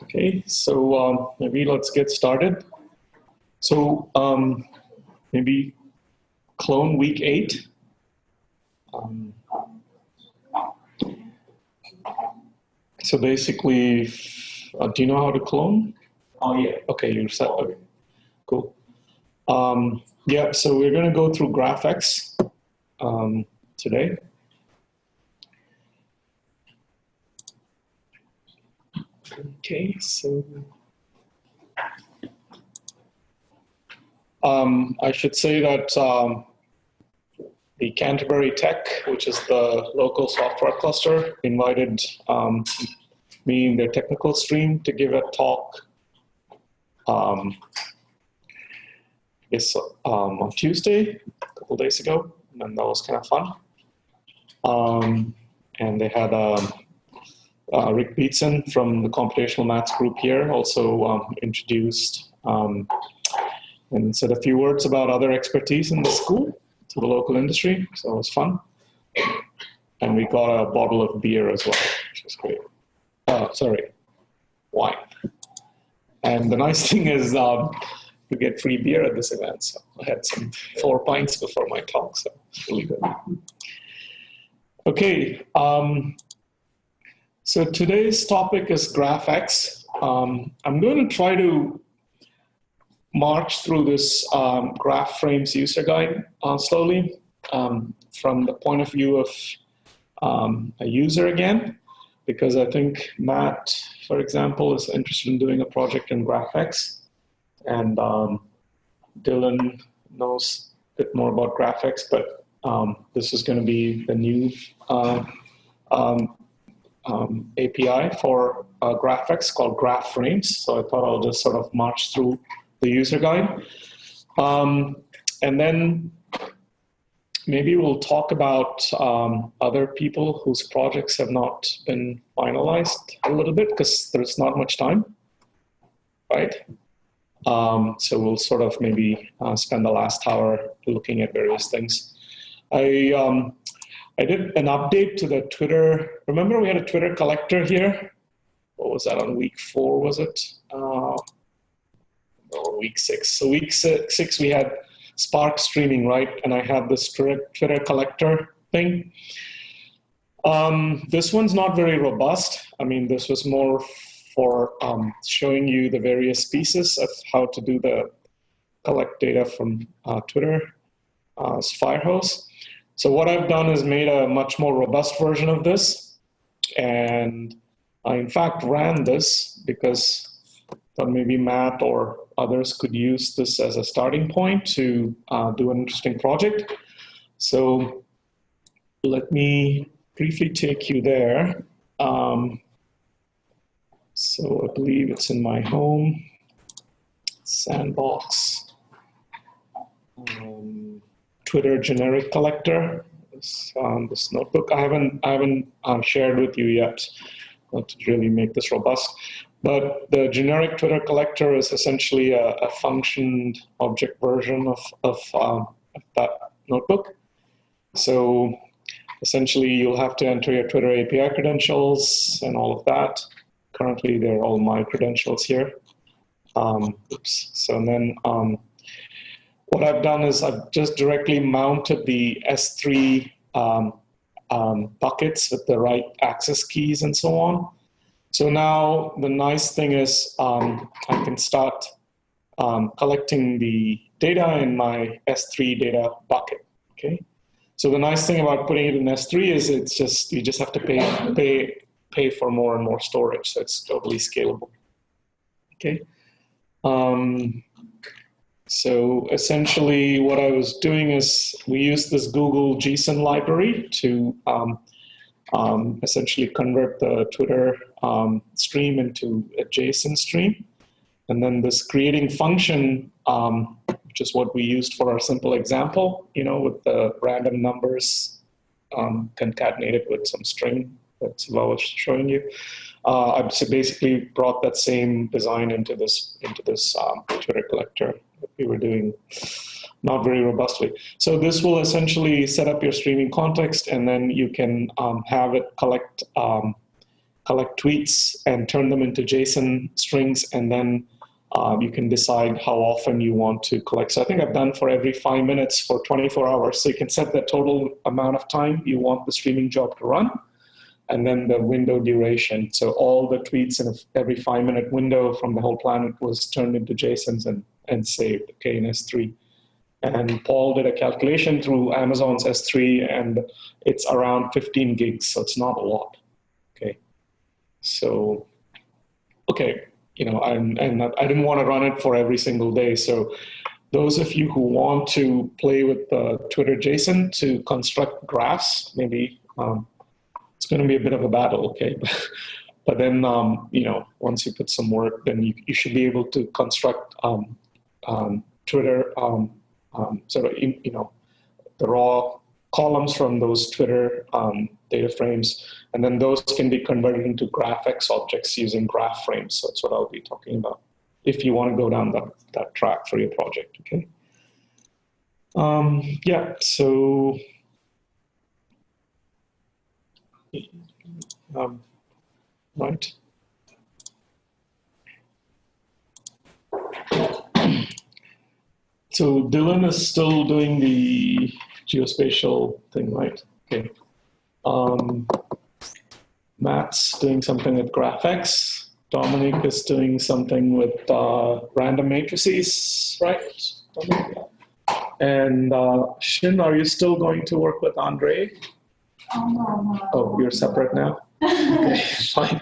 Okay, so maybe let's get started. So maybe clone week 8. So basically, do you know how to clone? Oh yeah. Okay, you're set. Okay, cool. Yeah, so we're going to go through GraphX today. Okay, so I should say that the Canterbury Tech, which is the local software cluster, invited me in their technical stream to give a talk on Tuesday, a couple days ago, and that was kind of fun. And they had Rick Beatson from the computational maths group here also introduced and said a few words about other expertise in the school to the local industry, so it was fun. And we got a bottle of beer as well, which was great. Sorry, wine. And the nice thing is you get free beer at this event, so I had some 4 pints before my talk, so it's really good. Okay, so today's topic is GraphX. I'm going to try to march through this GraphFrames user guide slowly from the point of view of a user again, because I think Matt, for example, is interested in doing a project in GraphX, and Dylan knows a bit more about GraphX, but this is going to be the new API for GraphX called GraphFrames. So I thought I'll just sort of march through the user guide. And then maybe we'll talk about other people whose projects have not been finalized a little bit, because there's not much time, right? So we'll sort of maybe spend the last hour looking at various things. I did an update to the Twitter. Remember we had a Twitter collector here? What was that, on week 4, was it? Or week 6. So week 6 we had Spark streaming, right? And I had this Twitter collector thing. This one's not very robust. I mean, this was more for showing you the various pieces of how to do the collect data from Twitter, Firehose. So what I've done is made a much more robust version of this. And I, in fact, ran this because I thought maybe Matt or others could use this as a starting point to do an interesting project. So let me briefly take you there. So I believe it's in my home, sandbox. Twitter generic collector, this notebook. I haven't shared with you yet to really make this robust. But the generic Twitter collector is essentially a functioned object version of that notebook. So essentially, you'll have to enter your Twitter API credentials and all of that. Currently, they're all my credentials here. So then. What I've done is I've just directly mounted the S3 buckets with the right access keys and so on. So now the nice thing is I can start collecting the data in my S3 data bucket. Okay. So the nice thing about putting it in S3 is it's just you just have to pay for more and more storage. So it's totally scalable. Okay. So essentially what I was doing is we used this Google JSON library to essentially convert the Twitter stream into a JSON stream. And then this creating function, which is what we used for our simple example, with the random numbers concatenated with some string. That's what I was showing you. I've basically brought that same design into this Twitter collector that we were doing not very robustly. So this will essentially set up your streaming context, and then you can have it collect collect tweets and turn them into JSON strings, and then you can decide how often you want to collect. So I think I've done for every 5 minutes for 24 hours. So you can set the total amount of time you want the streaming job to run, and then the window duration. So all the tweets in every 5-minute window from the whole planet was turned into JSONs and saved, okay, in S3. And Paul did a calculation through Amazon's S3, and it's around 15 gigs, so it's not a lot, okay? So, okay, you know, and I didn't want to run it for every single day. So those of you who want to play with the Twitter JSON to construct graphs, maybe it's going to be a bit of a battle, okay? But then, you know, once you put some work, then you should be able to construct Twitter, sort of, you know, the raw columns from those Twitter data frames, and then those can be converted into GraphX objects using GraphFrames. So that's what I'll be talking about if you want to go down that track for your project, okay? Yeah, so right. So Dylan is still doing the geospatial thing, right? Okay. Matt's doing something with GraphX. Dominic is doing something with random matrices, right? Dominic? And Shin, are you still going to work with Andre? No. Oh, you're separate now? Okay, fine.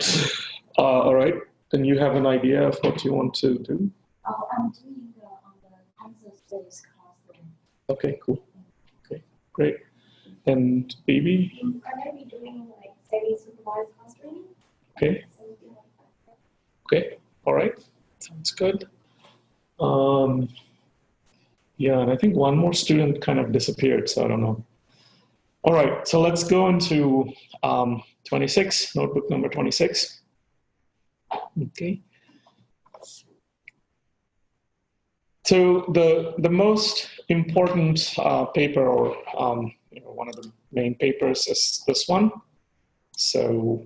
All right. Then you have an idea of what you want to do? I'm doing on the tensor space clustering. Okay, cool. Okay, great. And Baby? I'm going to be doing like steady supervised clustering. Okay. Okay, all right. Sounds good. Yeah, and I think one more student kind of disappeared, so I don't know. All right, so let's go into 26, notebook number 26. Okay. So the most important paper, or you know, one of the main papers, is this one. So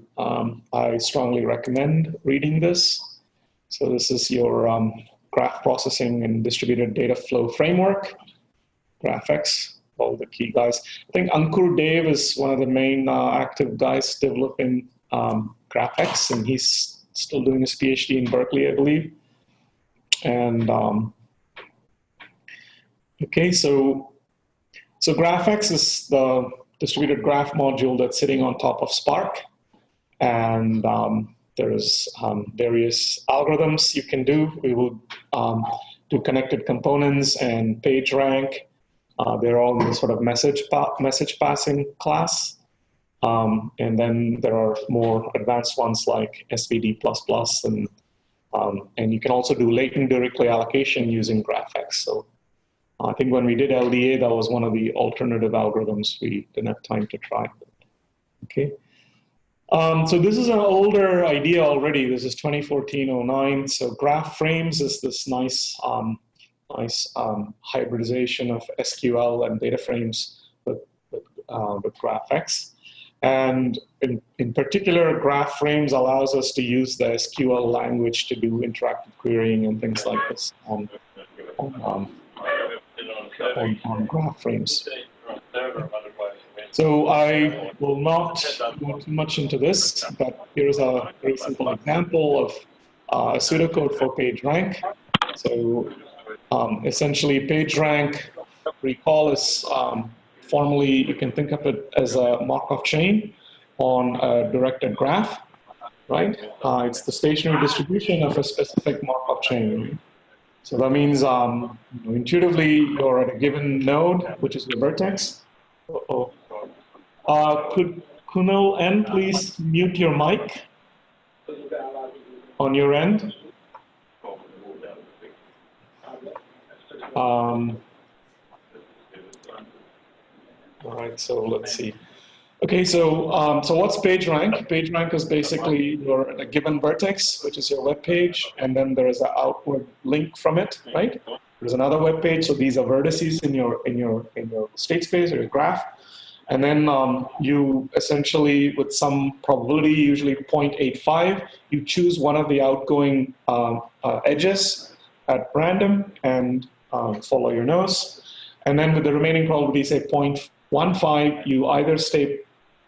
I strongly recommend reading this. So this is your graph processing and distributed data flow framework, GraphX, all the key guys. I think Ankur Dev is one of the main active guys developing GraphX, and he's still doing his PhD in Berkeley, I believe. And okay, so GraphX is the distributed graph module that's sitting on top of Spark, and there's various algorithms you can do. We will do connected components and page rank. They're all in the sort of message passing class. And then there are more advanced ones like SVD++, and you can also do latent directly allocation using GraphX. So I think when we did LDA, that was one of the alternative algorithms we didn't have time to try. Okay. So this is an older idea already. This is 2014-09. So GraphFrames is this nice hybridization of SQL and data frames with GraphX. And in particular, GraphFrames allows us to use the SQL language to do interactive querying and things like this on GraphFrames. So I will not go too much into this, but here's a very simple example of a pseudocode for PageRank. So essentially, PageRank, recall, is formally, you can think of it as a Markov chain on a directed graph, right? It's the stationary distribution of a specific Markov chain. So that means intuitively, you're at a given node, which is your vertex. Could Kunal N please mute your mic on your end? All right, so let's see. Okay, so what's PageRank? PageRank is basically you're at a given vertex, which is your web page, and then there is an outward link from it, right? There's another web page, so these are vertices in your state space or your graph, And then you essentially, with some probability, usually 0.85, you choose one of the outgoing edges at random and follow your nose. And then with the remaining probability, say 0.15, you either stay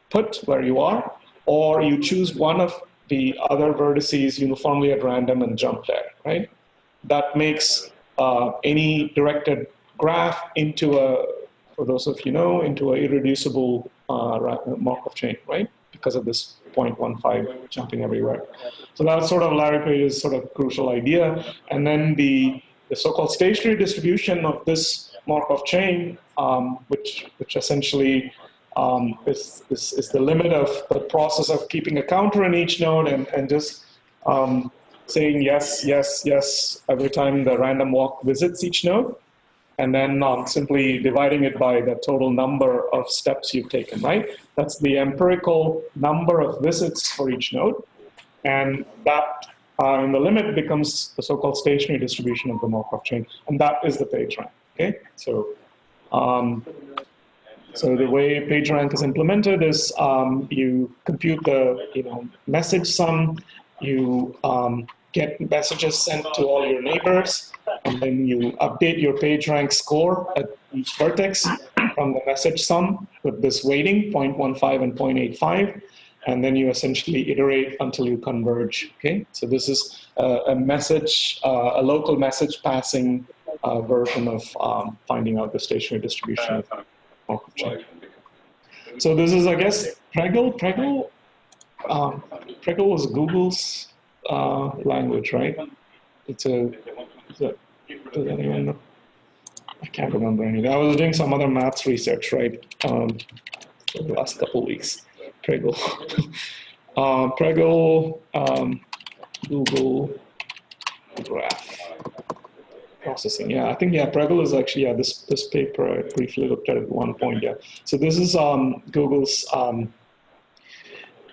put where you are, or you choose one of the other vertices uniformly at random and jump there, right? That makes any directed graph into a, for those of you know, into an irreducible Markov chain, right? Because of this 0.15 jumping everywhere. So that's sort of Larry Page's sort of crucial idea. And then the so-called stationary distribution of this Markov chain, which essentially is the limit of the process of keeping a counter in each node and just saying yes, yes, yes every time the random walk visits each node, and then simply dividing it by the total number of steps you've taken, right? That's the empirical number of visits for each node, and that in the limit becomes the so-called stationary distribution of the Markov chain, and that is the PageRank, okay? So the way PageRank is implemented is you compute the message sum, you get messages sent to all your neighbors, and then you update your PageRank score at each vertex from the message sum with this weighting, 0.15 and 0.85, and then you essentially iterate until you converge, okay? So this is a message, a local message passing version of finding out the stationary distribution of Markov chain. So this is, I guess, Pregel. Pregel was Google's language, right? Does anyone know? I can't remember anything. I was doing some other maths research, right, for the last couple of weeks. Pregel. Pregel, Google Graph processing. Yeah, I think, yeah, Pregel is actually, yeah, this paper, I briefly looked at it at one point, yeah. So this is Google's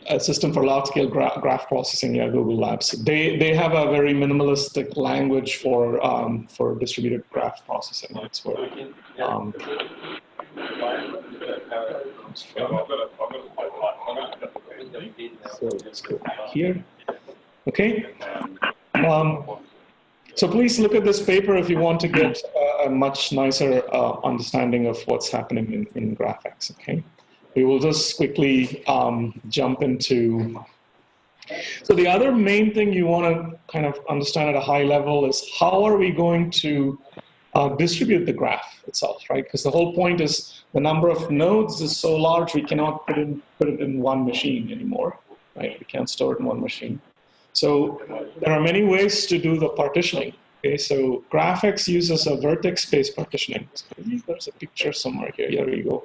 a system for large-scale graph processing, yeah, Google Labs. They have a very minimalistic language for distributed graph processing. That's where so let's go back here. Okay. So please look at this paper if you want to get a much nicer understanding of what's happening in GraphX. Okay. We will just quickly jump into. So the other main thing you want to kind of understand at a high level is how are we going to distribute the graph itself, right? Because the whole point is the number of nodes is so large we cannot put it in one machine anymore, right? We can't store it in one machine. So there are many ways to do the partitioning. Okay, so GraphX uses a vertex-based partitioning. So there's a picture somewhere here. Here we go.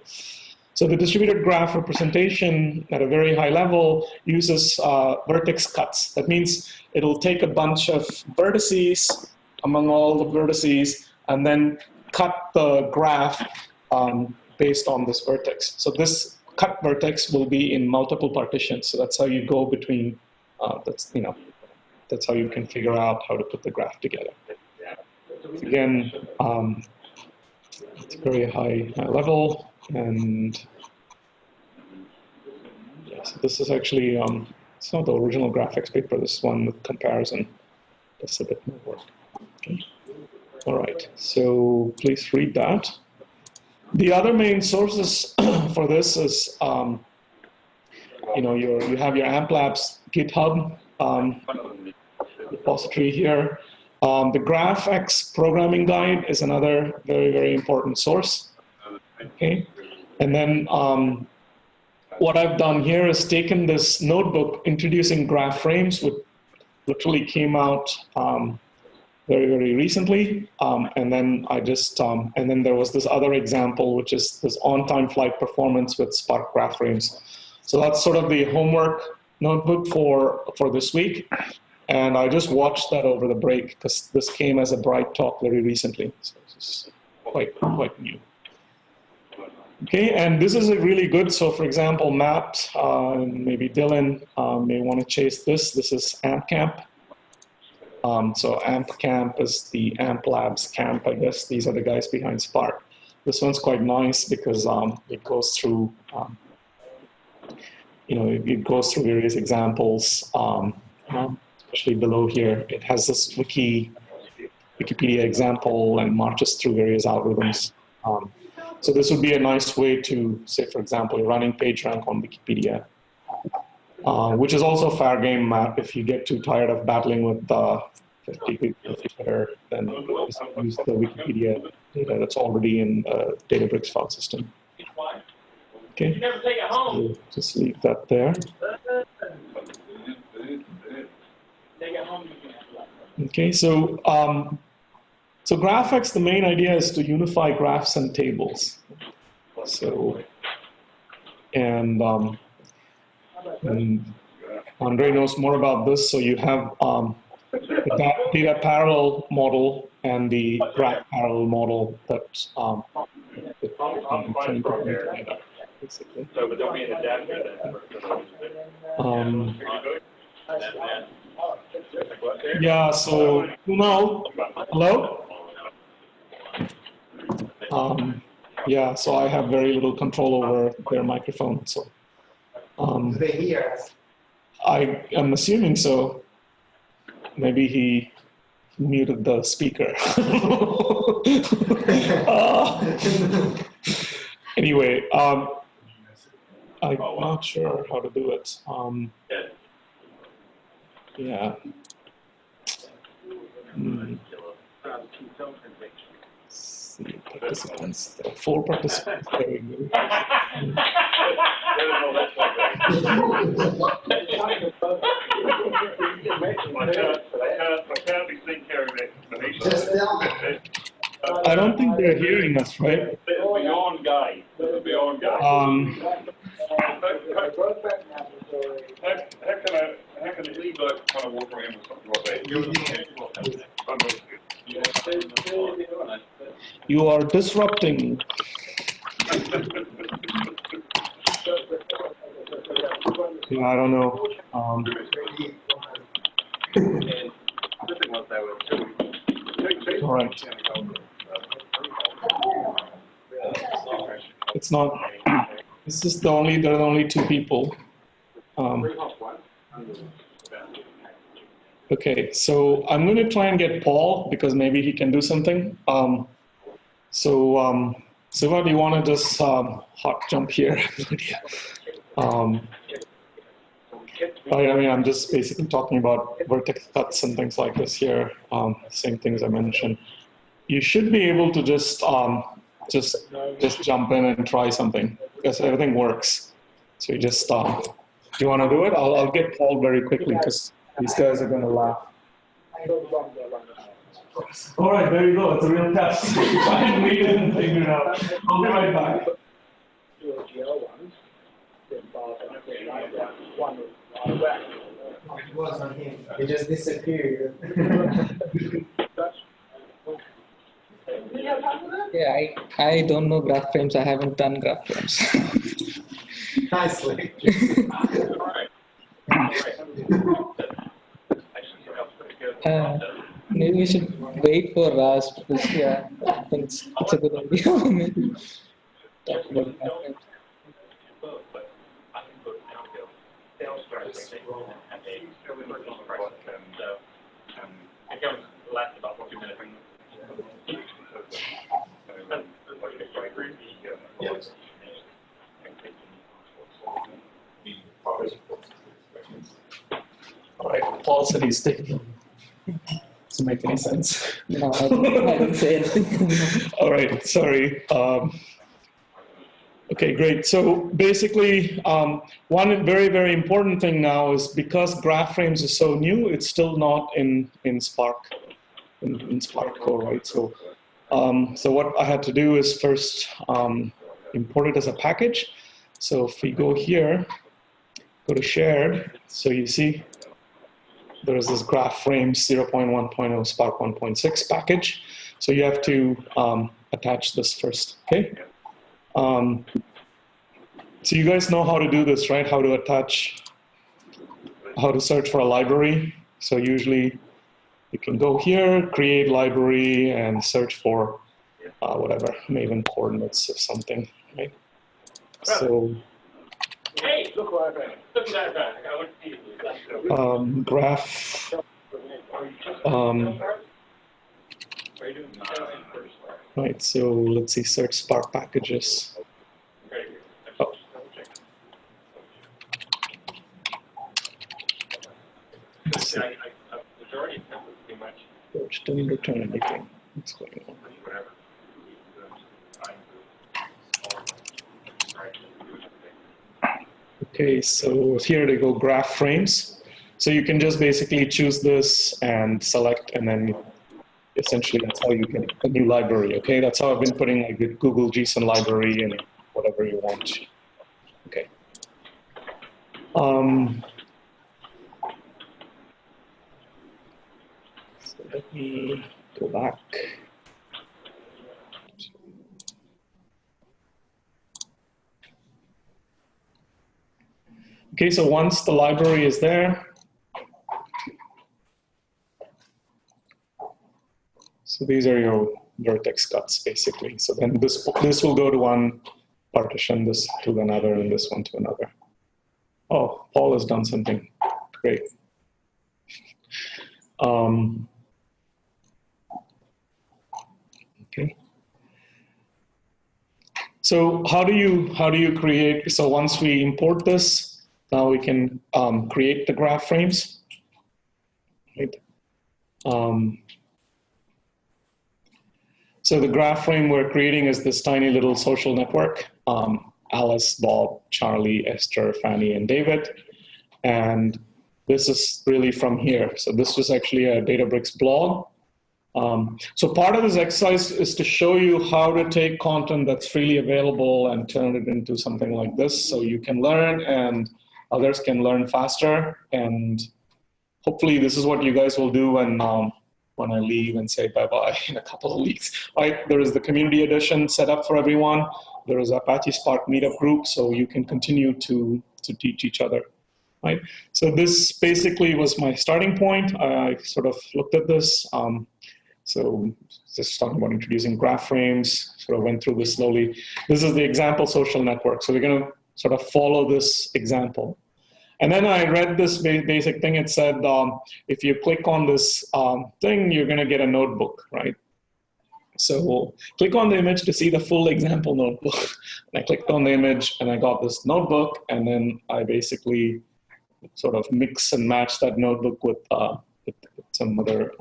So the distributed graph representation at a very high level uses vertex cuts. That means it'll take a bunch of vertices among all the vertices and then cut the graph based on this vertex. So this cut vertex will be in multiple partitions. So that's how you go between, that's how you can figure out how to put the graph together. Again, it's very high level. And yeah, so this is actually, it's not the original GraphX paper, this is one with comparison. That's a bit more work. Okay. All right, so please read that. The other main sources for this is, you have your AmpLabs GitHub repository here. The GraphX programming guide is another very, very important source. Okay, and then what I've done here is taken this notebook introducing GraphFrames, which literally came out very, very recently, and then I just and then there was this other example, which is this on-time flight performance with Spark GraphFrames. So that's sort of the homework notebook for this week, and I just watched that over the break because this came as a Bright talk very recently, so this is quite new. Okay, and this is really good. So for example, Matt, maybe Dylan may want to chase this. This is AmpCamp. So AmpCamp is the AmpLabs camp, I guess. These are the guys behind Spark. This one's quite nice because it goes through, it goes through various examples. Especially below here, it has this Wikipedia example and marches through various algorithms. So this would be a nice way to, say, for example, running PageRank on Wikipedia, which is also a fair game map. If you get too tired of battling with 50 people, then just use the Wikipedia data that's already in the Databricks file system. Okay, so just leave that there. Okay, so so GraphX, the main idea is to unify graphs and tables. So, and Andre knows more about this. So you have the data parallel model and the graph parallel model that basically. Yeah, so Kunal, hello? Yeah, so I have very little control over their microphone. So do they hear us? I am assuming so. Maybe he muted the speaker. Anyway, I'm not sure how to do it. Yeah. See, participants. There are 4 participants. Very good. I don't think they're hearing us, right? Beyond guide. Beyond guide. How can it leave that kind of walk around or something like that? You are disrupting. Yeah, I don't know. All right. It's not. This is there are only 2 people. Okay, so I'm going to try and get Paul because maybe he can do something. Siva, do you want to just hot jump here? I mean, I'm just basically talking about vertex cuts and things like this here. Same things I mentioned. You should be able to just jump in and try something because everything works. So you just do you want to do it? I'll get Paul very quickly because these guys are going to laugh. All right, there you go. It's a real test. Try and read it and figure it out. I'll be right back. It wasn't him. It just disappeared. Yeah, I don't know GraphFrames. I haven't done GraphFrames. Nicely. Maybe we should wait for Raj because yeah, I think it's a good idea. Maybe talk about GraphFrames. All right, Paul said he's taking. Doesn't make any sense. No, I didn't say anything. All right, sorry. Okay, great. So basically, one very, very important thing now is because GraphFrames is so new, it's still not in Spark, in Spark core, right? So, so what I had to do is first import it as a package. So if we go here, go to shared, so you see there is this GraphFrames 0.1.0 Spark 1.6 package. So you have to attach this first, okay? So you guys know how to do this, right? How to attach, how to search for a library. So usually you can go here, create library, and search for whatever, Maven coordinates or something, right? So Hey, look what I found. Look at that guy. I want to see you. graph, right, so let's see, search Spark packages. Oh. Let's see. Search didn't return anything. What's going on? Okay, so here they go, GraphFrames. So you can just basically choose this and select, and then essentially that's how you get a new library. Okay, that's how I've been putting like the Google JSON library and whatever you want. Okay. So let me go back. Okay, so once the library is there, so these are your vertex cuts basically. So then this will go to one partition, this to another, and this one to another. Oh, Paul has done something great. Okay. So how do you create? So once we import this, now we can create the GraphFrames, right? So the GraphFrame we're creating is this tiny little social network. Alice, Bob, Charlie, Esther, Fanny, and David. And this is really from here. So this was actually a Databricks blog. So part of this exercise is to show you how to take content that's freely available and turn it into something like this, so you can learn and others can learn faster. And hopefully this is what you guys will do when I leave and say bye-bye in a couple of weeks. Right? There is the community edition set up for everyone. There is Apache Spark meetup group, so you can continue to teach each other. Right? So this basically was my starting point. I sort of looked at this. So just talking about introducing GraphFrames, sort of went through this slowly. This is the example social network. So we're going to sort of follow this example. And then I read this basic thing. It said, if you click on this thing, you're going to get a notebook, right? So click on the image to see the full example notebook. And I clicked on the image and I got this notebook. And then I basically sort of mix and match that notebook with some other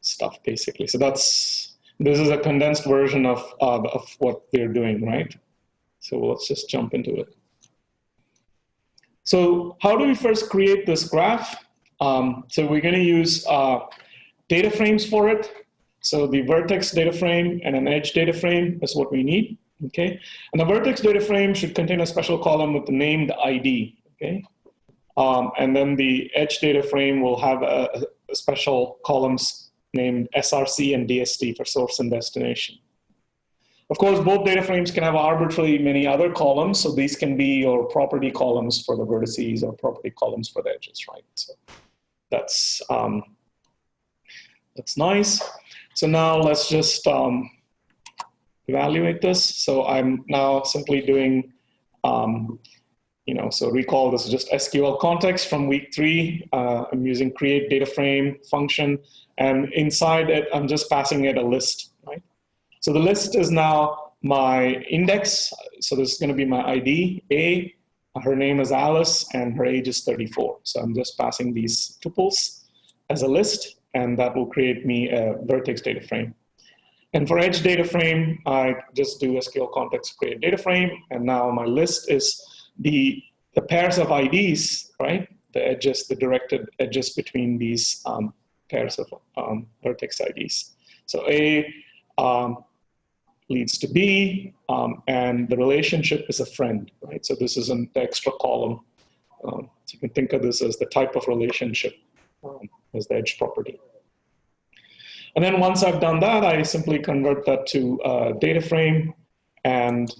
stuff, basically. So this is a condensed version of what they're doing, right? So let's just jump into it. So how do we first create this graph? So we're going to use data frames for it. So the vertex data frame and an edge data frame is what we need, okay? And the vertex data frame should contain a special column with the name, the ID, okay? And then the edge data frame will have a special columns named SRC and DST for source and destination. Of course, both data frames can have arbitrarily many other columns, so these can be your property columns for the vertices or property columns for the edges, right? So that's nice. So now let's just evaluate this. So I'm now simply doing, so recall this is just SQL context from week 3. I'm using create data frame function, and inside it, I'm just passing it a list, right? So the list is now my index. So this is going to be my ID, A. Her name is Alice, and her age is 34. So I'm just passing these tuples as a list, and that will create me a vertex data frame. And for edge data frame, I just do SQL context create data frame, and now my list is the pairs of IDs, right? The edges, the directed edges between these pairs of vertex IDs. So A leads to B, and the relationship is a friend, right? So this is an extra column. So you can think of this as the type of relationship as the edge property. And then once I've done that, I simply convert that to a data frame and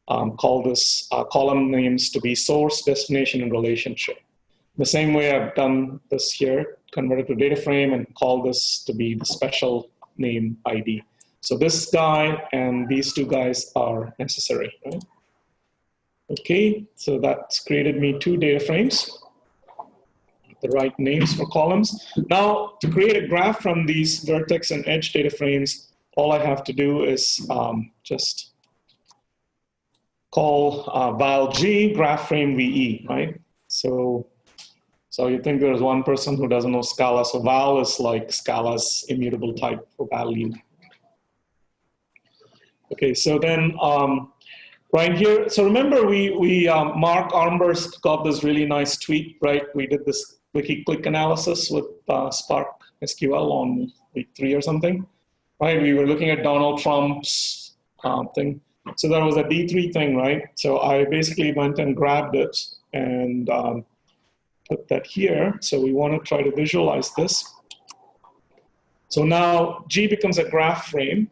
call this column names to be source, destination, and relationship. The same way I've done this here, convert it to data frame and call this to be the special name ID. So this guy and these two guys are necessary, right? Okay, so that's created me 2 data frames, the right names for columns. Now, to create a graph from these vertex and edge data frames, all I have to do is just call val g GraphFrame VE, right? So you think there's one person who doesn't know Scala. So val is like Scala's immutable type for value. Okay, so then right here, so remember Mark Armburst got this really nice tweet, right? We did this wiki click analysis with Spark SQL on week 3 or something, right? We were looking at Donald Trump's thing. So there was a D3 thing, right? So I basically went and grabbed it and put that here. So we want to try to visualize this. So now G becomes a graph frame,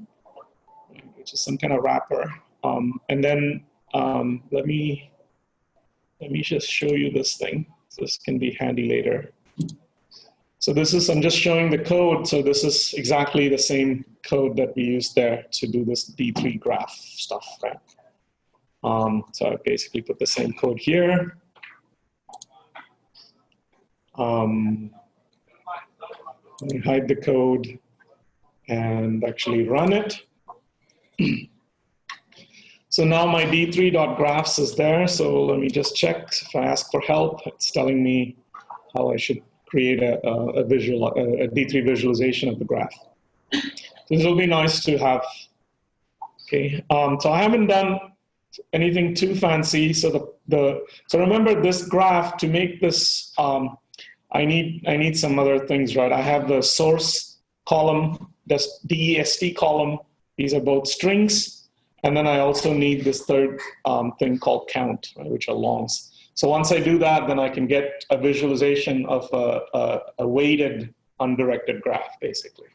which is some kind of wrapper. And then let me just show you this thing. This can be handy later. So this is, I'm just showing the code. So this is exactly the same code that we used there to do this D3 graph stuff, right? So I basically put the same code here. Let me hide the code and actually run it. So now my d3.graphs is there. So let me just check. If I ask for help, it's telling me how I should create a D3 visualization of the graph. So this will be nice to have. Okay. So I haven't done anything too fancy. So so remember this graph, to make this, I need some other things, right? I have the source column, this DEST column. These are both strings. And then I also need this third thing called count, right, which are longs. So once I do that, then I can get a visualization of a weighted undirected graph, basically.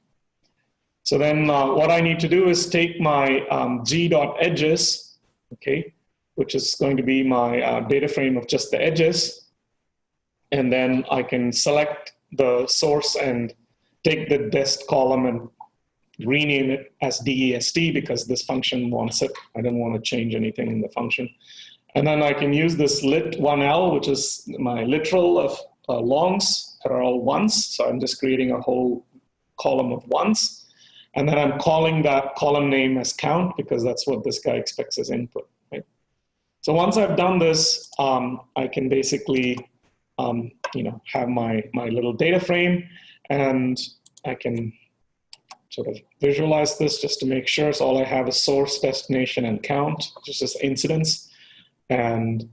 So then what I need to do is take my g.edges, okay, which is going to be my data frame of just the edges. And then I can select the source and take the dest column and rename it as DEST because this function wants it. I don't want to change anything in the function. And then I can use this lit1l, which is my literal of longs that are all ones. So I'm just creating a whole column of ones. And then I'm calling that column name as count because that's what this guy expects as input, right? So once I've done this, I can basically have my little data frame, and I can sort of visualize this just to make sure. So all I have is source, destination, and count, which is just incidence. And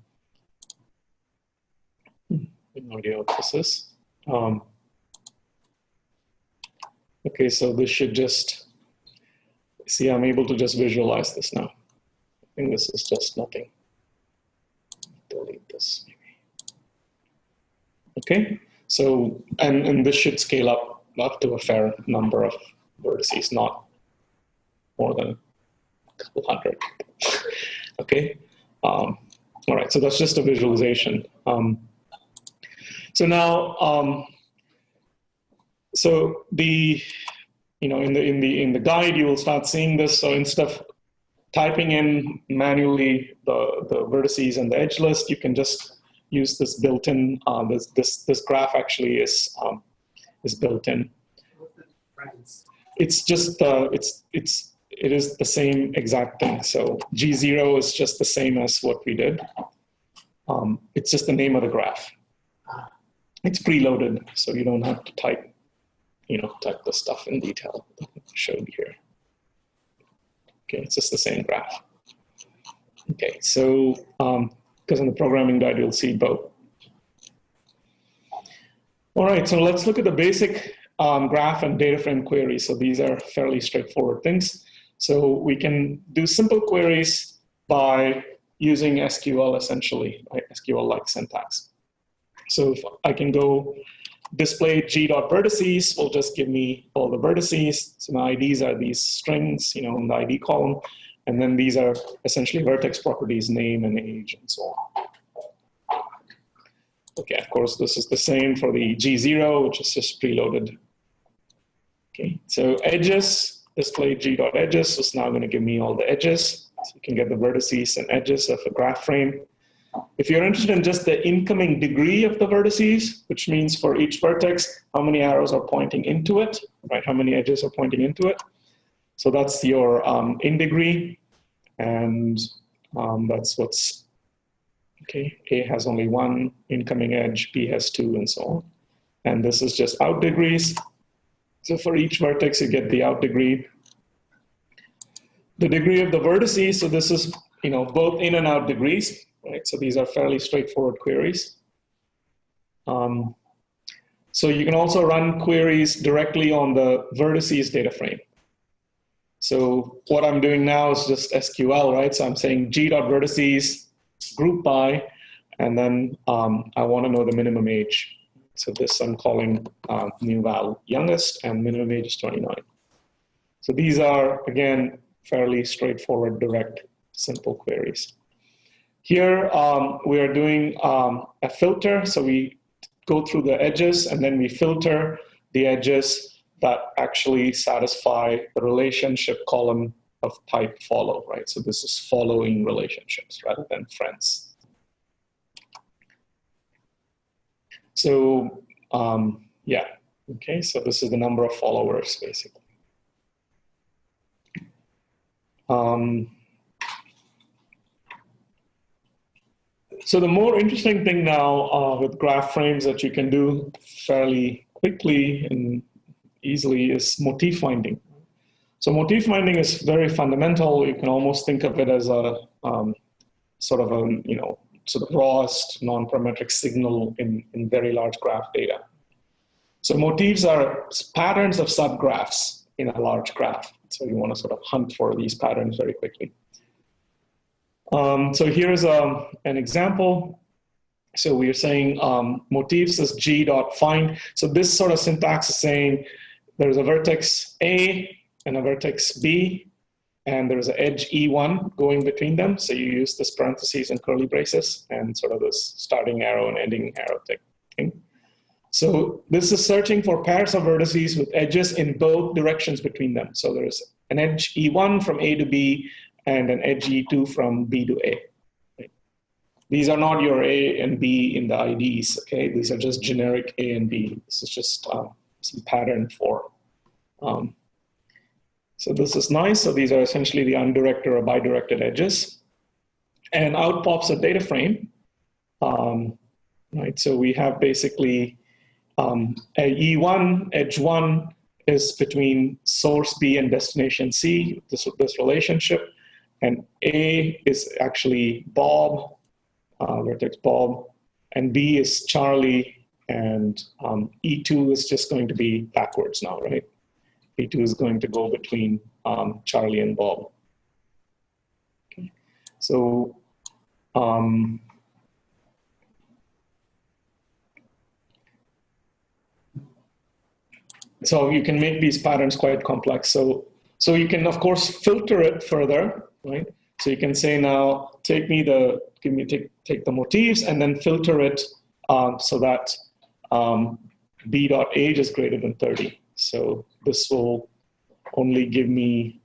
I have no idea what this is. Okay, so this should just, see, I'm able to just visualize this now. I think this is just nothing. Delete this maybe. Okay, so, and this should scale up to a fair number of vertices, not more than a couple hundred. Okay, all right, so that's just a visualization. So now, so the, in the guide, you will start seeing this. So instead of typing in manually the vertices and the edge list, you can just use this built-in. This graph actually is built in. It's just it is the same exact thing. So G0 is just the same as what we did. It's just the name of the graph. It's preloaded, so you don't have to type the stuff in detail that I showed here. Okay, it's just the same graph. Okay, so because in the programming guide you'll see both. All right, so let's look at the basic graph and data frame queries. So these are fairly straightforward things. So we can do simple queries by using SQL essentially, right? SQL-like syntax. So if I can go display g.vertices, will just give me all the vertices. So my IDs are these strings, in the ID column. And then these are essentially vertex properties, name and age and so on. Okay, of course, this is the same for the G0, which is just preloaded. Okay, so edges, display g.edges, so it's now going to give me all the edges. So you can get the vertices and edges of a graph frame. If you're interested in just the incoming degree of the vertices, which means for each vertex, how many arrows are pointing into it, right? How many edges are pointing into it. So that's your in degree, and that's what's, okay, A has only one incoming edge, B has two, and so on. And this is just out degrees. So for each vertex, you get the out degree. The degree of the vertices, so this is, both in and out degrees, right? So these are fairly straightforward queries. So you can also run queries directly on the vertices data frame. So what I'm doing now is just SQL, right? So I'm saying g.vertices group by, and then I want to know the minimum age. So this I'm calling new val youngest, and minimum age is 29. So these are, again, fairly straightforward, direct, simple queries. Here we are doing a filter. So we go through the edges, and then we filter the edges that actually satisfy the relationship column of type follow, right? So this is following relationships rather than friends. So yeah, okay, so this is the number of followers, basically. So the more interesting thing now with GraphFrames that you can do fairly quickly and easily is motif finding. So motif finding is very fundamental. You can almost think of it as a sort of rawest non-parametric signal in very large graph data. So motifs are patterns of subgraphs in a large graph. So you want to sort of hunt for these patterns very quickly. So here's an example. So we are saying motifs is g.find. So this sort of syntax is saying there's a vertex A and a vertex B, and there's an edge E1 going between them. So you use this parentheses and curly braces and sort of this starting arrow and ending arrow thing. So this is searching for pairs of vertices with edges in both directions between them. So there's an edge E1 from A to B and an edge E2 from B to A. Right? These are not your A and B in the IDs, okay? These are just generic A and B. This is just some pattern for. So this is nice. So these are essentially the undirected or bidirected edges. And out pops a data frame. Right? So we have basically a E1, edge 1 is between source B and destination C, this relationship. And A is actually Bob, vertex Bob, and B is Charlie, and E2 is just going to be backwards now, right? E2 is going to go between Charlie and Bob. Okay. So so you can make these patterns quite complex. So you can, of course, filter it further, right? So you can say now, take the motifs and then filter it so that b.age is greater than 30. So this will only give me,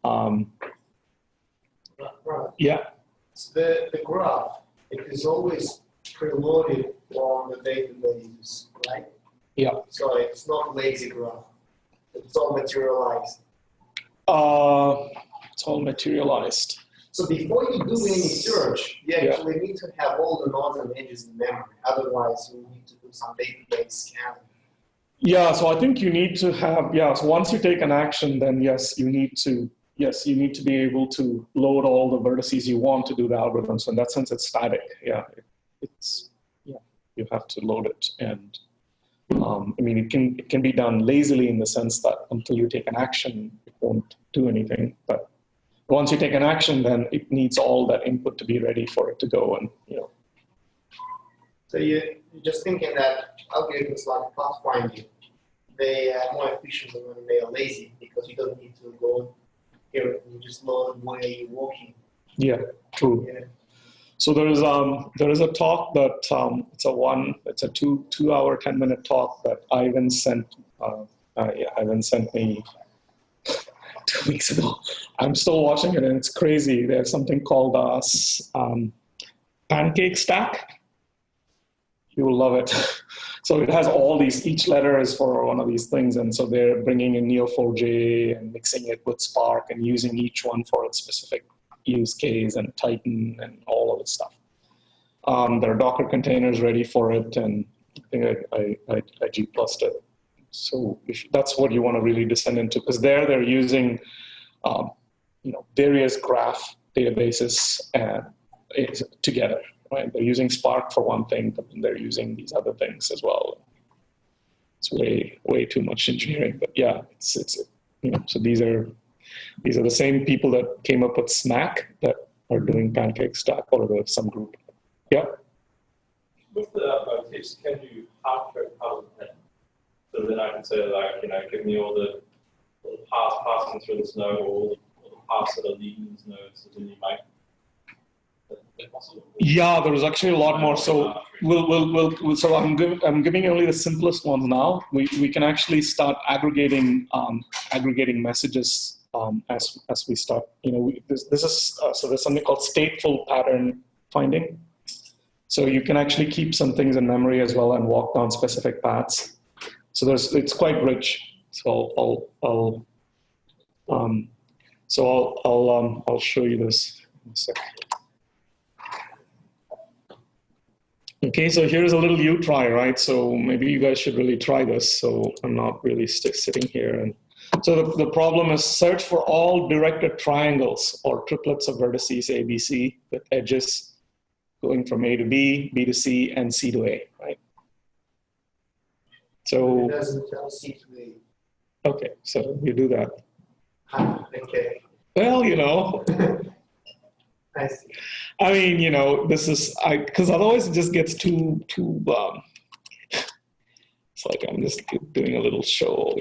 yeah. So the graph, it is always preloaded on the database, right? Yeah. So it's not lazy graph. It's all materialized. It's all materialized. So before you do any search, you actually need to have all the nodes and edges in memory. Otherwise, you need to do some database scanning. Yeah, so I think you need to have, so once you take an action, then yes, you need to be able to load all the vertices you want to do the algorithm. So in that sense, it's static. Yeah, you have to load it. And I mean, it can be done lazily in the sense that until you take an action, it won't do anything. But once you take an action, then it needs all that input to be ready for it to go. And So you're just thinking that algorithms like pathfinding, they are more efficient when they are lazy because you don't need to go here. You just load where you're walking. Yeah, true. Yeah. So there is a talk that it's a 2 hour 10-minute talk that Ivan sent me 2 weeks ago. I'm still watching it, and it's crazy. There's something called Pancake Stack. You will love it. So it has all these, each letter is for one of these things, and so they're bringing in Neo4j and mixing it with Spark and using each one for its specific use case, and Titan and all of this stuff. There are Docker containers ready for it, and I think I G plussed it. So if that's what you want to really descend into, because they're using various graph databases together. Right? They're using Spark for one thing, but then they're using these other things as well. It's way too much engineering, but yeah, it's so these are the same people that came up with SMAC that are doing Pancake Stack, or some group. Yeah. With the Motifs, can you hard code part of that? So then I can say, like, give me all the paths passing through this node, or all the paths that are leaving this node, so then you make. Yeah, there's actually a lot more. So so I'm giving you only the simplest ones now. We can actually start aggregating messages as we start. This is so there's something called stateful pattern finding. So you can actually keep some things in memory as well and walk down specific paths. So it's quite rich. So I'll show you this in a second. Okay, so here's a little you try, right? So maybe you guys should really try this. So I'm not really sitting here. And so the problem is search for all directed triangles or triplets of vertices A, B, C with edges going from A to B, B to C, and C to A, right? So It doesn't tell C to A. Okay, so you do that. Okay. Well, I see. I mean, this is because otherwise it just gets too. It's like I'm just doing a little show,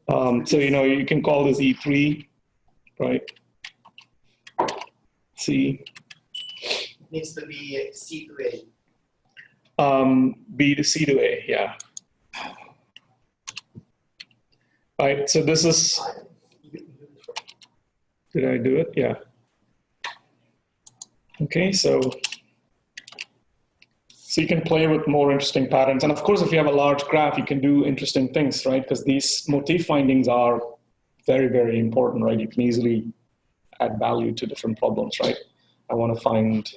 So you can call this E3, right? C. It needs to be C to A. B to C to A, yeah. Right. So this is. Did I do it? Yeah. Okay, so you can play with more interesting patterns. And of course, if you have a large graph, you can do interesting things, right? Because these motif findings are very, very important, right? You can easily add value to different problems, right? I want to find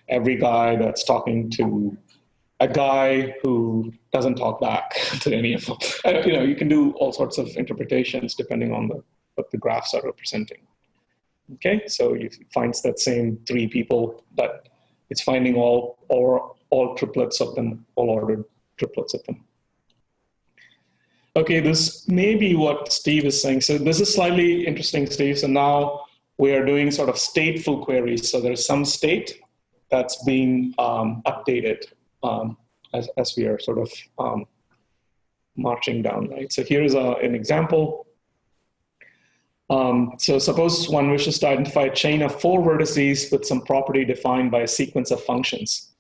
every guy that's talking to a guy who doesn't talk back to any of them. You can do all sorts of interpretations depending on what the graphs are representing. Okay, so you find that same 3 people that it's finding all triplets of them, all ordered triplets of them. Okay, this may be what Steve is saying. So this is slightly interesting, Steve. So now we are doing sort of stateful queries. So there's some state that's being updated as we are sort of marching down, right? So here's an example. So suppose one wishes to identify a chain of 4 vertices with some property defined by a sequence of functions.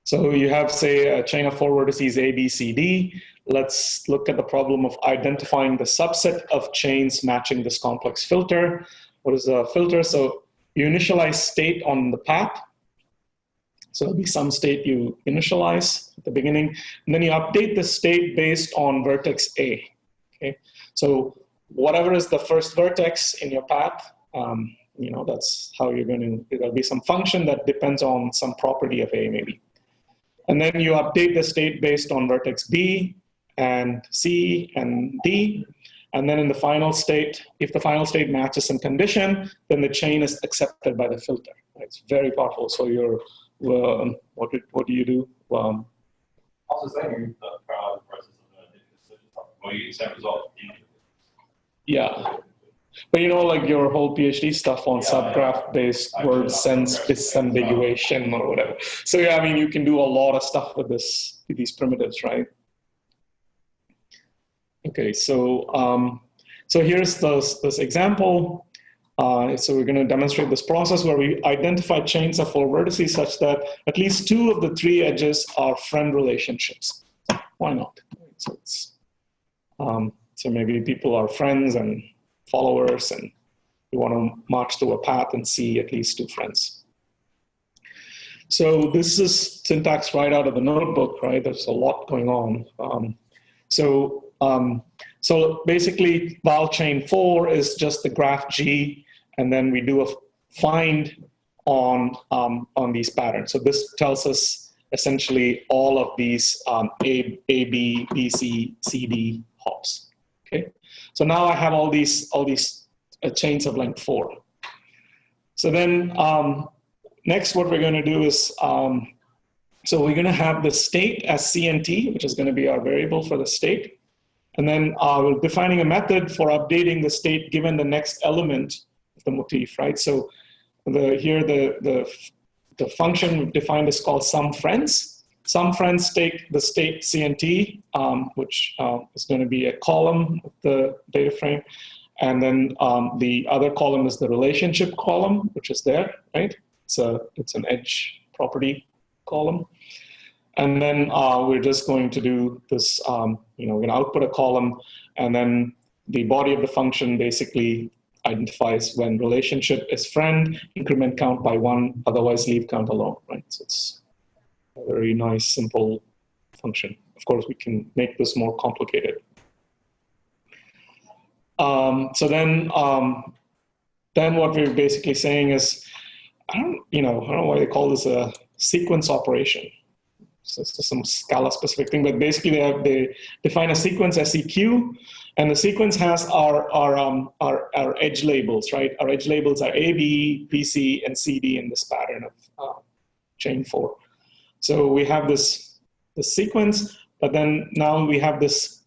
So you have, say, a chain of 4 vertices A, B, C, D. Let's look at the problem of identifying the subset of chains matching this complex filter. What is a filter? So you initialize state on the path. So it'll be some state you initialize at the beginning, and then you update the state based on vertex A. Okay, so whatever is the first vertex in your path, that's how you're going to, there'll be some function that depends on some property of A maybe. And then you update the state based on vertex B and C and D. And then in the final state, if the final state matches some condition, then the chain is accepted by the filter. It's very powerful. So you're, what do you do? I was saying parallel process of you get result. Yeah. But like your whole PhD stuff on subgraph-based word sense disambiguation or whatever. So yeah, I mean, you can do a lot of stuff with these primitives, right? Okay, so here's this example. So we're going to demonstrate this process where we identify chains of 4 vertices such that at least 2 of the 3 edges are friend relationships. Why not? So So maybe people are friends and followers, and you want to march through a path and see at least 2 friends. So this is syntax right out of the notebook, right? There's a lot going on. So basically, val chain 4 is just the graph G, and then we do a find on these patterns. So this tells us essentially all of these A, B, B, C, C, D hops. Okay. So now I have all these chains of length 4. So then next, what we're going to do is so we're going to have the state as CNT, which is going to be our variable for the state. And then we're defining a method for updating the state given the next element of the motif, right? So here the function we've defined is called SumFriends. SumFriends take the state CNT, which is going to be a column of the data frame. And then the other column is the relationship column, which is there, right? It's an edge property column. And then we're just going to do this, we're going to output a column, and then the body of the function basically identifies when relationship is friend, increment count by 1, otherwise leave count alone, right? So it's a very nice, simple function. Of course, we can make this more complicated. So then what we're basically saying is, I don't know why they call this a sequence operation. So it's just some Scala specific thing, but basically they define a sequence SEQ, and the sequence has our edge labels, right? Our edge labels are A, B, B, C, and C, D in this pattern of chain 4. So we have this sequence, but then now we have this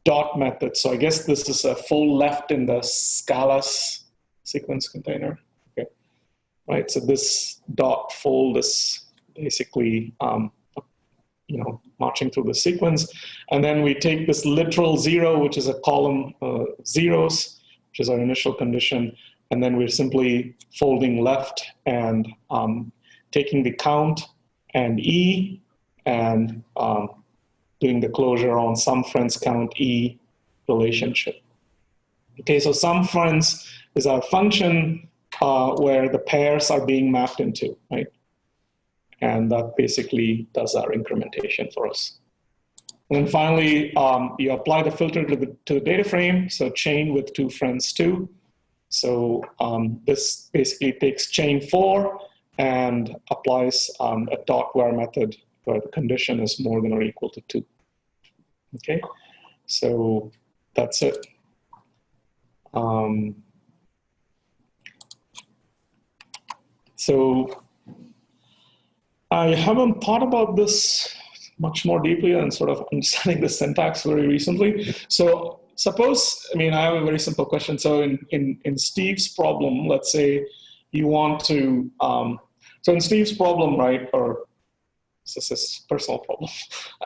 dot method. So I guess this is a full left in the Scala sequence container. Okay, right? So this dot fold is basically marching through the sequence. And then we take this literal 0, which is a column zeros, which is our initial condition. And then we're simply folding left and taking the count and E and doing the closure on SumFriends count E relationship. Okay, so SumFriends is our function where the pairs are being mapped into, right? And that basically does our incrementation for us. And then finally, you apply the filter to the data frame, so chain with 2 friends 2. So this basically takes chain 4 and applies a dot where method where the condition is more than or equal to 2. Okay, so that's it. So I haven't thought about this much more deeply and sort of understanding the syntax very recently. So suppose, I have a very simple question. So in Steve's problem, let's say you want to, so in Steve's problem, right, or this is personal problem,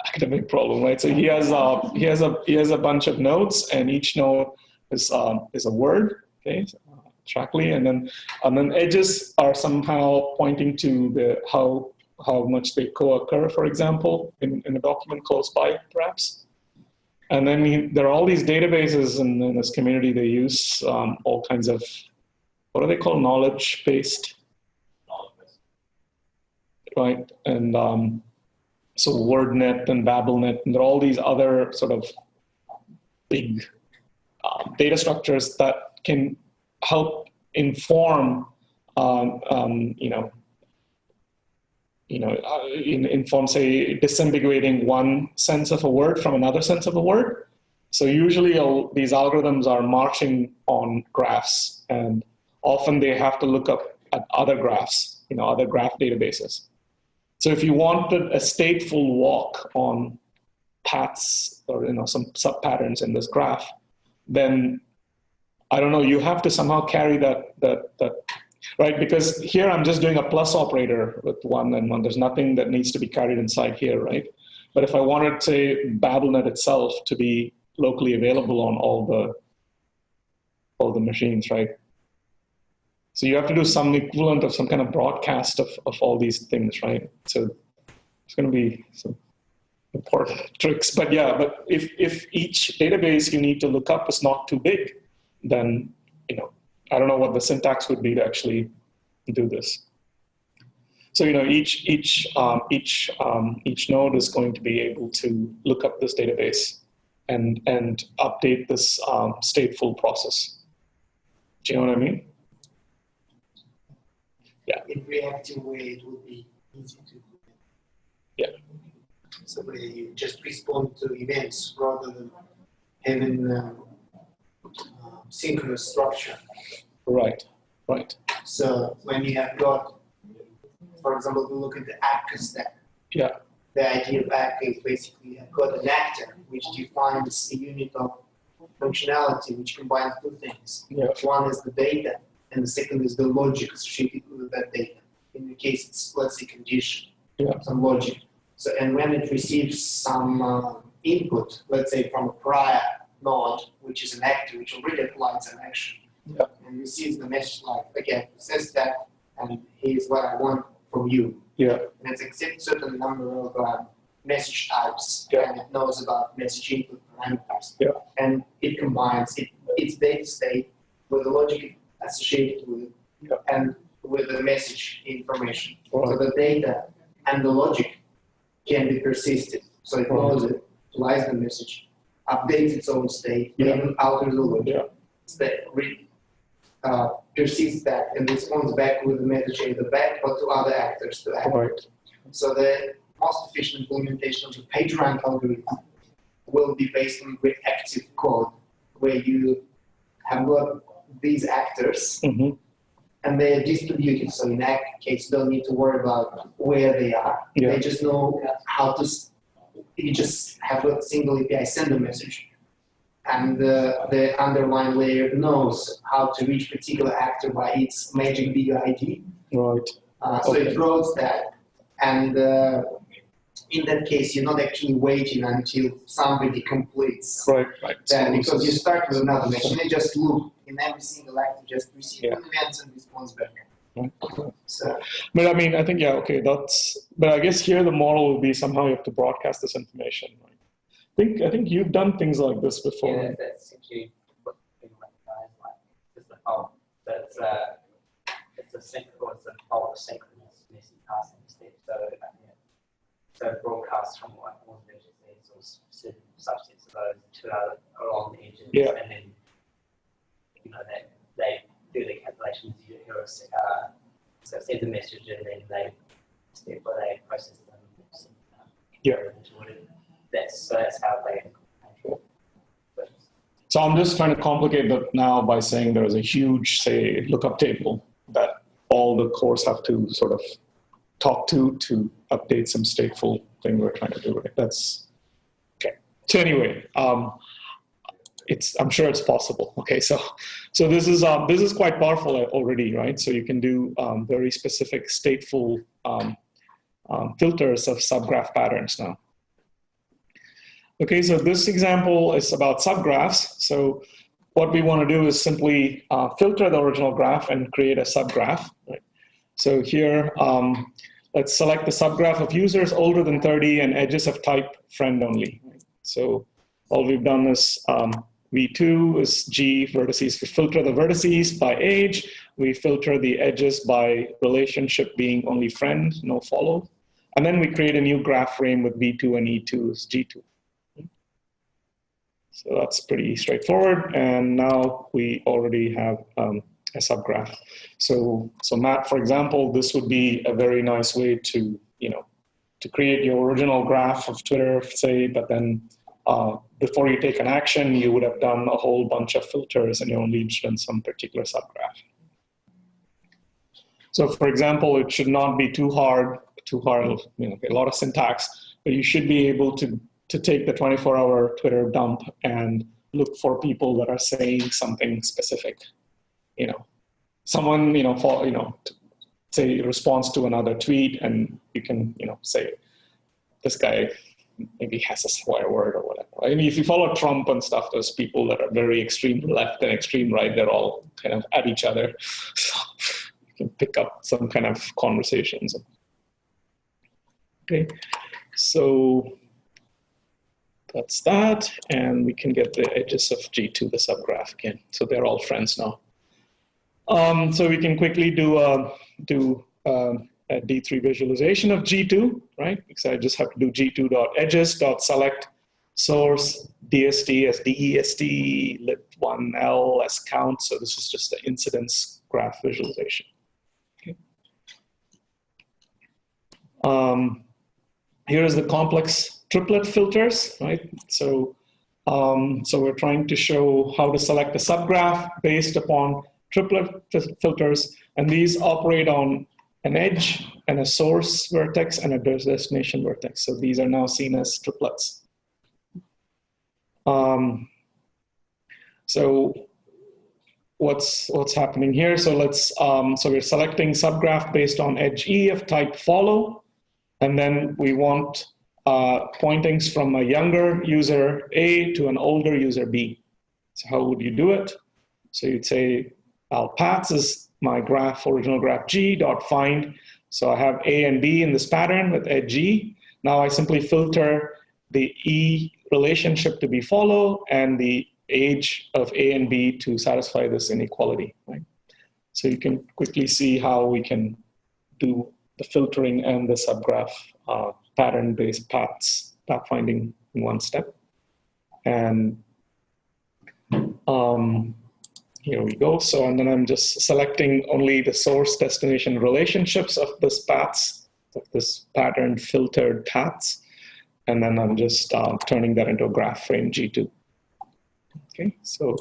academic problem, right? So he has a bunch of nodes, and each node is a word, okay, abstractly, and then edges are somehow pointing to how much they co-occur, for example, in a document close by, perhaps. And then there are all these databases in this community. They use all kinds of, what do they call, knowledge-based, right? And so WordNet and BabelNet, and there are all these other sort of big data structures that can help inform, inform, say, disambiguating one sense of a word from another sense of a word. So usually these algorithms are marching on graphs, and often they have to look up at other graphs, other graph databases. So if you wanted a stateful walk on paths or some sub-patterns in this graph, then I don't know, you have to somehow carry that right? Because here I'm just doing a plus operator with 1 and 1. There's nothing that needs to be carried inside here, right? But if I wanted, say, BabelNet itself to be locally available on all the machines, right? So you have to do some equivalent of some kind of broadcast of all these things, right? So it's going to be important tricks. But yeah, but if each database you need to look up is not too big, then, I don't know what the syntax would be to actually do this. So, each node is going to be able to look up this database and update this stateful process. Do you know what I mean? Yeah. In reactive way, it would be easy to do. Yeah. So you just respond to events rather than having synchronous structure. Right. So when you have got, for example, we look at the actor stack. Yeah. The idea of actor is basically you have got an actor which defines a unit of functionality which combines two things. Yeah. One is the data, and the second is the logic associated with that data. In the case, it's, let's say, condition, some logic. So, and when it receives some input, let's say from a prior node, which is an actor, which already applies an action, and receives the message like, okay, it says that, and here's what I want from you. Yeah. And it accepts certain number of message types, and it knows about message input parameters. Yeah. And it combines its data state with the logic associated with it, and with the message information. Right. So the data and the logic can be persisted. So it knows it, applies the message, updates its own state, even alters the logic, persists that, and responds back with the message either back or to other actors to act. Right. So the most efficient implementation of the PageRank algorithm will be based on reactive code, where you have got these actors, and they are distributed. So in that case, you don't need to worry about where they are. They just know how to. You just have a single API send a message, and the underlying layer knows how to reach particular actor by its magic big ID. Right. So it routes that, and in that case, you're not actually waiting until somebody completes that, because you start with another machine and just loop in every single actor, just receive events and responds back. So, but I mean, I think, but I guess here the model will be somehow you have to broadcast this information, right? I think you've done things like this before. Yeah, that's essentially what people recognize, like just the whole, it's a whole synchronous message passing step. So broadcasts from one version or certain subsets of those to other along the edges, and then that they do the calculations. You hear so send the message, and then they process them. That's how they. So I'm just trying to complicate that now by saying there is a huge, say, lookup table that all the cores have to sort of talk to update some stateful thing we're trying to do. Right? That's okay. So anyway, I'm sure it's possible. Okay, so this is quite powerful already, right? So you can do very specific stateful filters of subgraph patterns now. Okay, so this example is about subgraphs. So what we want to do is simply filter the original graph and create a subgraph. Right? So here, let's select the subgraph of users older than 30 and edges of type friend only. Right? So all we've done is V2 is G vertices. We filter the vertices by age. We filter the edges by relationship being only friend, no follow. And then we create a new graph frame with V2 and E2 is G2. So that's pretty straightforward. And now we already have a subgraph. So Matt, for example, this would be a very nice way to, to create your original graph of Twitter, say, but then before you take an action, you would have done a whole bunch of filters and you're only interested in some particular subgraph. So for example, it should not be too hard, a lot of syntax, but you should be able to take the 24-hour Twitter dump and look for people that are saying something specific. Someone, say responds to another tweet, and you can, say, this guy maybe has a swear word or whatever. I mean, if you follow Trump and stuff, those people that are very extreme left and extreme right, they're all kind of at each other. So you can pick up some kind of conversations. Okay, so that's that. And we can get the edges of G2, the subgraph again. So they're all friends now. So we can quickly do a D3 visualization of G2, right? Because I just have to do G2.edges.select source DST as DEST, lit1L as count. So this is just the incidence graph visualization. Okay. Here is the complex triplet filters, right? So, so we're trying to show how to select a subgraph based upon triplet filters, and these operate on an edge and a source vertex and a destination vertex. So these are now seen as triplets. So what's happening here? So so we're selecting subgraph based on edge E of type follow, and then we want pointings from a younger user A to an older user B. So how would you do it? So you'd say paths is my graph, original graph G dot find. So I have A and B in this pattern with edge E. Now I simply filter the E relationship to be follow and the age of A and B to satisfy this inequality, right? So you can quickly see how we can do the filtering and the subgraph pattern-based path finding in one step. And here we go. So, and then I'm just selecting only the source destination relationships of this paths, of this pattern filtered paths. And then I'm just turning that into a graph frame G2. Okay, so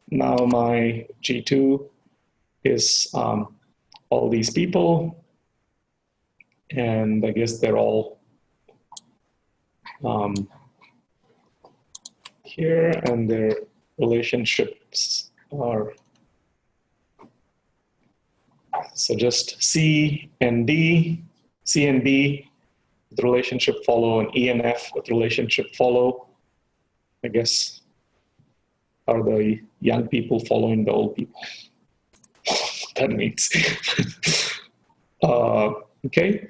now my G2 is all these people. And I guess they're all here, and their relationships are, so just C and D, C and B with relationship follow, and E and F with relationship follow, I guess, are the young people following the old people. That means. Okay.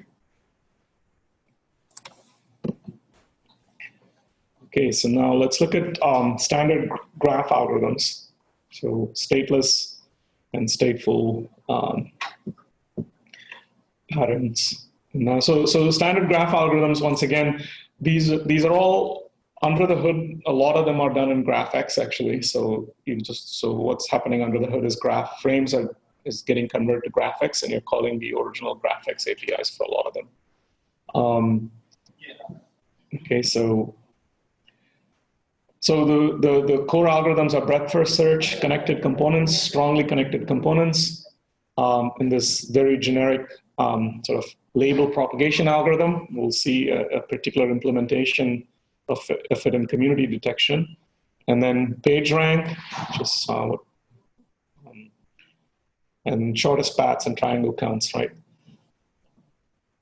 Okay, so now let's look at standard graph algorithms. So stateless and stateful patterns. Now, so standard graph algorithms, once again, these are all under the hood. A lot of them are done in GraphX actually. So what's happening under the hood is GraphFrames is getting converted to GraphX, and you're calling the original GraphX APIs for a lot of them. Okay, so the core algorithms are breadth first search, connected components, strongly connected components, in this very generic sort of label propagation algorithm. We'll see a particular implementation of it in community detection. And then PageRank, which is and shortest paths and triangle counts, right?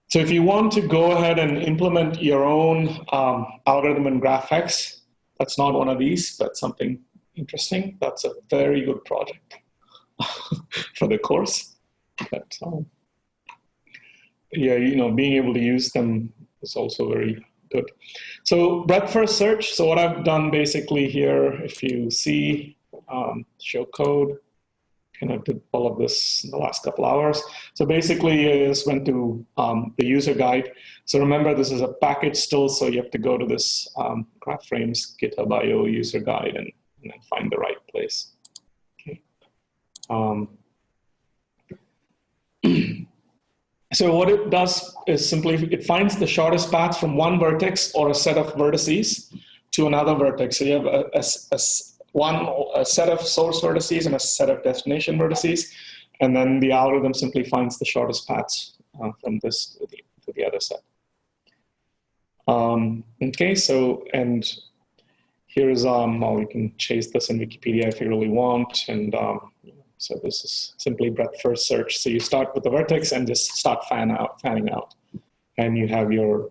So if you want to go ahead and implement your own algorithm in GraphX, that's not one of these, but something interesting. That's a very good project for the course. But yeah, being able to use them is also very good. So breadth first search. So what I've done basically here, if you see, show code, kind of did all of this in the last couple hours. So basically I just went to the user guide. So remember, this is a package still, so you have to go to this GraphFrames GitHub IO user guide and then find the right place. Okay. So what it does is simply, it finds the shortest path from one vertex or a set of vertices to another vertex. So you have a set of source vertices and a set of destination vertices, and then the algorithm simply finds the shortest paths from this to the other set. Okay, so, and here's, well, you can chase this in Wikipedia if you really want, and so this is simply breadth first search. So you start with the vertex and just start fanning out, and you have your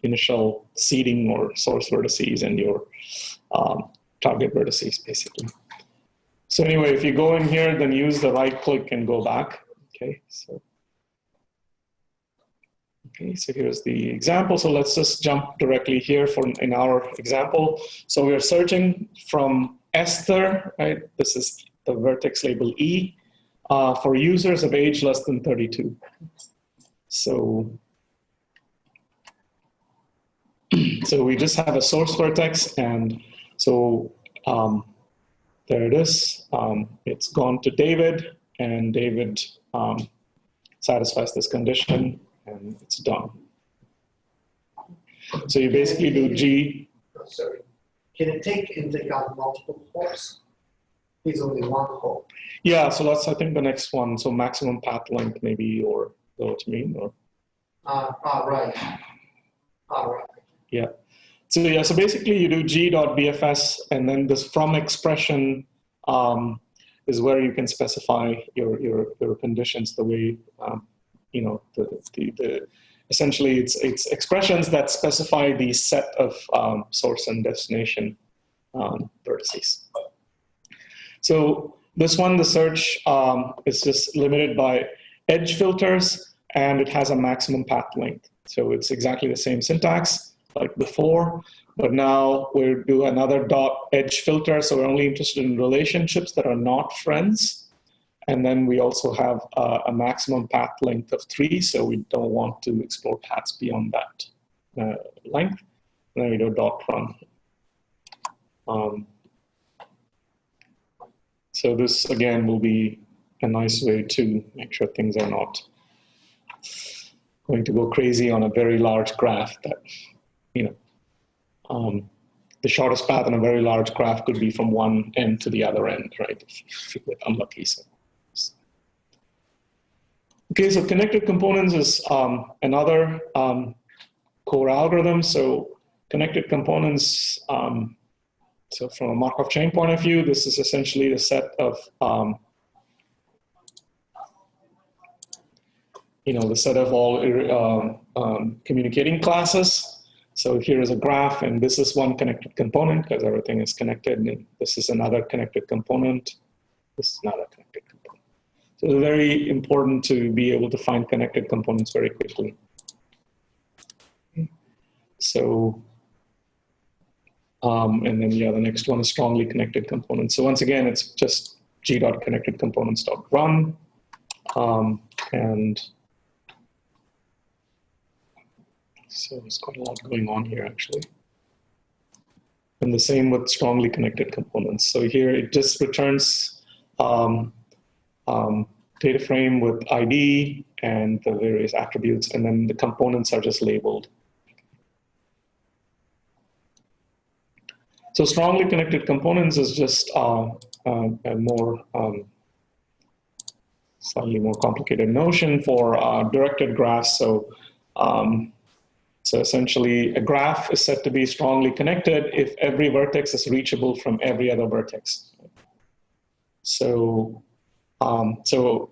initial seeding or source vertices and your target vertices, basically. So anyway, if you go in here, then use the right click and go back. Okay, so Okay, so here's the example. So let's just jump directly here in our example. So we are searching from Esther, right? This is the vertex label E, for users of age less than 32. So, so we just have a source vertex, and so there it is. It's gone to David, and David satisfies this condition, and it's done. So you basically do G. Oh, sorry. Can it take into account multiple hops? Is only one hop. Yeah, so that's, I think, the next one. So maximum path length, maybe, or what you mean, or Right. Right. yeah. So yeah, so basically you do g.bfs, and then this from expression is where you can specify your conditions the way you know the essentially it's expressions that specify the set of source and destination vertices. So this one, the search is just limited by edge filters, and it has a maximum path length. So it's exactly the same syntax like before, but now we'll do another dot edge filter. So we're only interested in relationships that are not friends. And then we also have a maximum path length of 3. So we don't want to explore paths beyond that length. And then we do dot run. So this, again, will be a nice way to make sure things are not going to go crazy on a very large graph that, you know, the shortest path on a very large graph could be from one end to the other end, right? If you get unlucky. So. Okay, so connected components is another core algorithm. So connected components, so from a Markov chain point of view, this is essentially the set of, you know, the set of all communicating classes. So here is a graph, and this is one connected component because everything is connected. And this is another connected component. This is another connected component. So it's very important to be able to find connected components very quickly. So, and then yeah, the next one is strongly connected components. So once again, it's just g.connectedcomponents.run, and so there's quite a lot going on here, actually. And the same with strongly connected components. So here it just returns data frame with ID and the various attributes, and then the components are just labeled. So strongly connected components is just a more slightly more complicated notion for directed graphs. So so essentially, a graph is said to be strongly connected if every vertex is reachable from every other vertex. So, so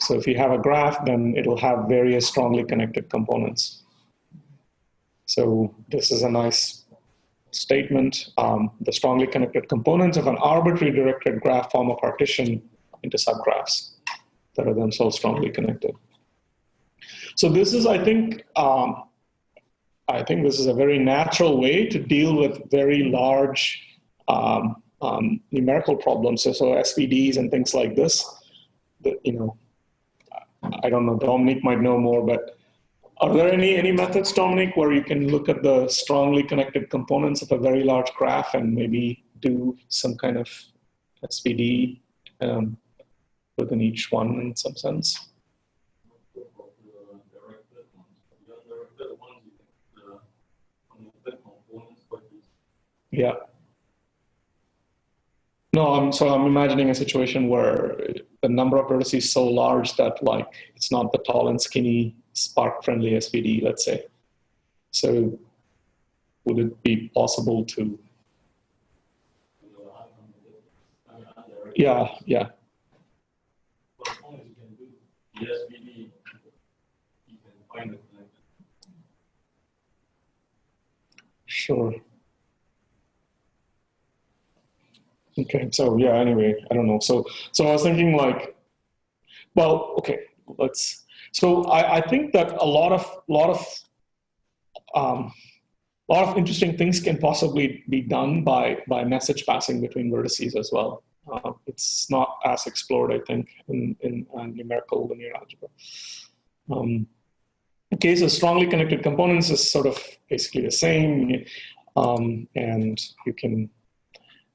if you have a graph, then it'll have various strongly connected components. So this is a nice statement. The strongly connected components of an arbitrary directed graph form a partition into subgraphs that are themselves strongly connected. So this is, I think this is a very natural way to deal with very large numerical problems. So SVDs and things like this. That, you know, I don't know. Dominic might know more, but are there any methods, Dominic, where you can look at the strongly connected components of a very large graph and maybe do some kind of SVD within each one in some sense? Yeah. No, I'm imagining a situation where the number of vertices is so large that like it's not the tall and skinny Spark-friendly SVD, let's say. So would it be possible to? Yeah. As long as you can do the SVD, you can find it. Sure. Okay, so yeah, anyway, I don't know. So I was thinking like, well, okay, So I think that a lot of interesting things can possibly be done by message passing between vertices as well. It's not as explored, I think, in numerical linear algebra. The case of strongly connected components is sort of basically the same, and you can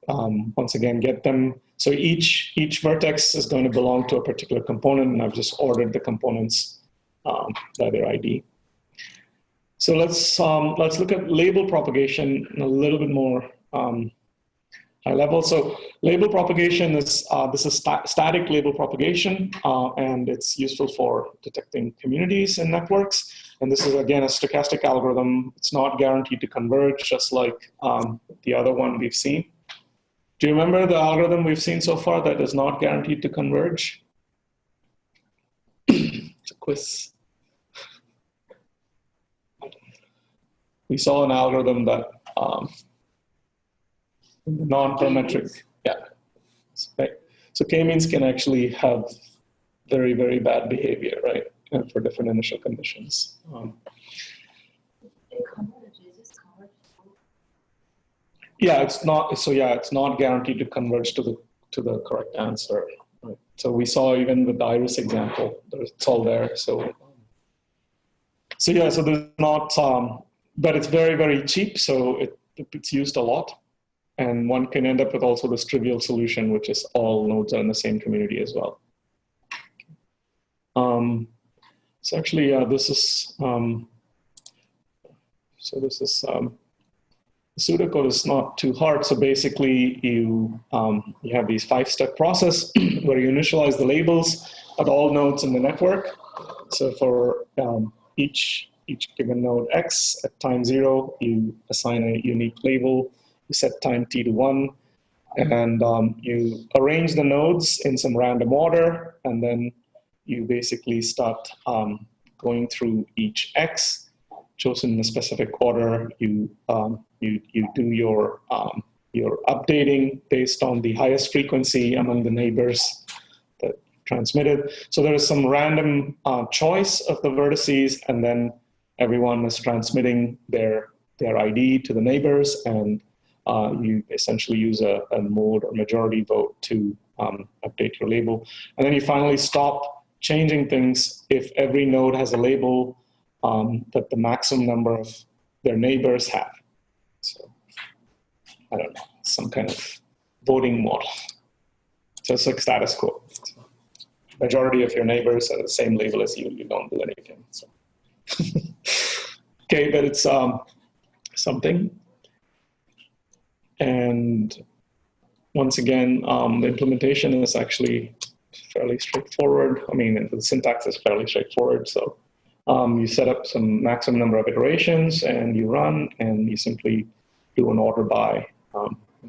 once again get them. So each vertex is going to belong to a particular component, and I've just ordered the components by their ID. So let's look at label propagation in a little bit more high level. So label propagation is this is static label propagation, and it's useful for detecting communities in networks. And this is again a stochastic algorithm. It's not guaranteed to converge, just like the other one we've seen. Do you remember the algorithm we've seen so far that is not guaranteed to converge? It's a quiz. We saw an algorithm that non-parametric, yeah. Right. So k-means can actually have very, very bad behavior, right? And for different initial conditions. Yeah, it's not. So yeah, it's not guaranteed to converge to the correct answer. Right? So we saw even with the iris example, it's all there. So yeah, so there's not, but it's very, very cheap. So it's used a lot, and one can end up with also this trivial solution, which is all nodes are in the same community as well. So actually, this is the pseudocode is not too hard. So basically, you have these 5-step process where you initialize the labels at all nodes in the network. So for each given node x at time 0, you assign a unique label. You set time t to 1, and you arrange the nodes in some random order, and then you basically start going through each x chosen in a specific order. You do your updating based on the highest frequency among the neighbors that transmitted. So there is some random choice of the vertices, and then everyone is transmitting their ID to the neighbors, and you essentially use a mode or majority vote to update your label. And then you finally stop changing things if every node has a label that the maximum number of their neighbors have. So I don't know, some kind of voting model. So it's like status quo. Majority of your neighbors have the same label as you, you don't do anything. So. Okay, but it's something. And once again, the implementation is actually fairly straightforward. I mean, the syntax is fairly straightforward. So you set up some maximum number of iterations, and you run, and you simply do an order by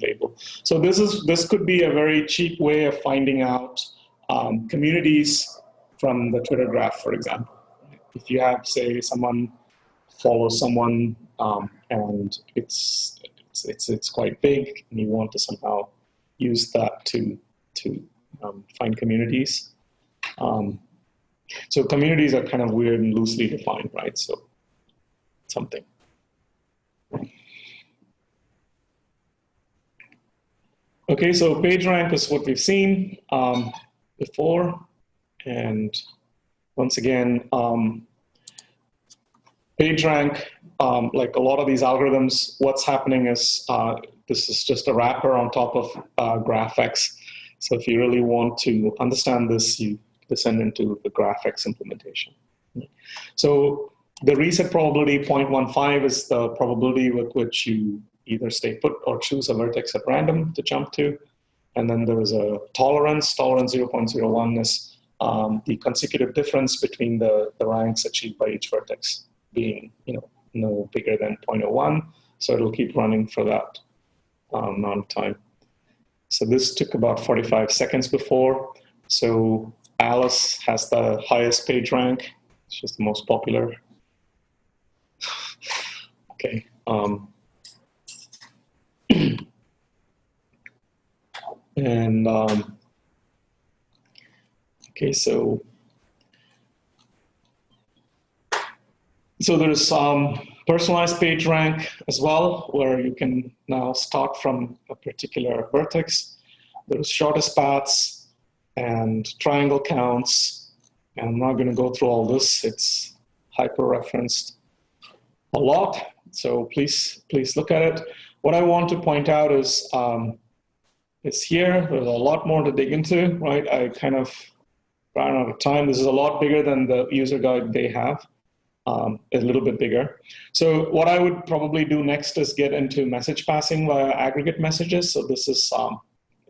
label. So this could be a very cheap way of finding out communities from the Twitter graph, for example. If you have, say, someone follows someone, and it's quite big, and you want to somehow use that to find communities. So communities are kind of weird and loosely defined, right? So something. Okay, so PageRank is what we've seen before, and once again, PageRank, like a lot of these algorithms, what's happening is this is just a wrapper on top of GraphX. So if you really want to understand this, you descend into the GraphX implementation. So the reset probability 0.15 is the probability with which you either stay put or choose a vertex at random to jump to. And then there is a tolerance 0.01 is the consecutive difference between the ranks achieved by each vertex being no bigger than 0.01. So it'll keep running for that amount of time. So this took about 45 seconds before. So Alice has the highest page rank. It's just the most popular. Okay. And okay, so So there's personalized page rank as well, where you can now start from a particular vertex. There's shortest paths and triangle counts. And I'm not going to go through all this. It's hyper-referenced a lot. So please look at it. What I want to point out is it's here. There's a lot more to dig into, right? I kind of ran out of time. This is a lot bigger than the user guide they have. A little bit bigger. So what I would probably do next is get into message passing via aggregate messages. So this is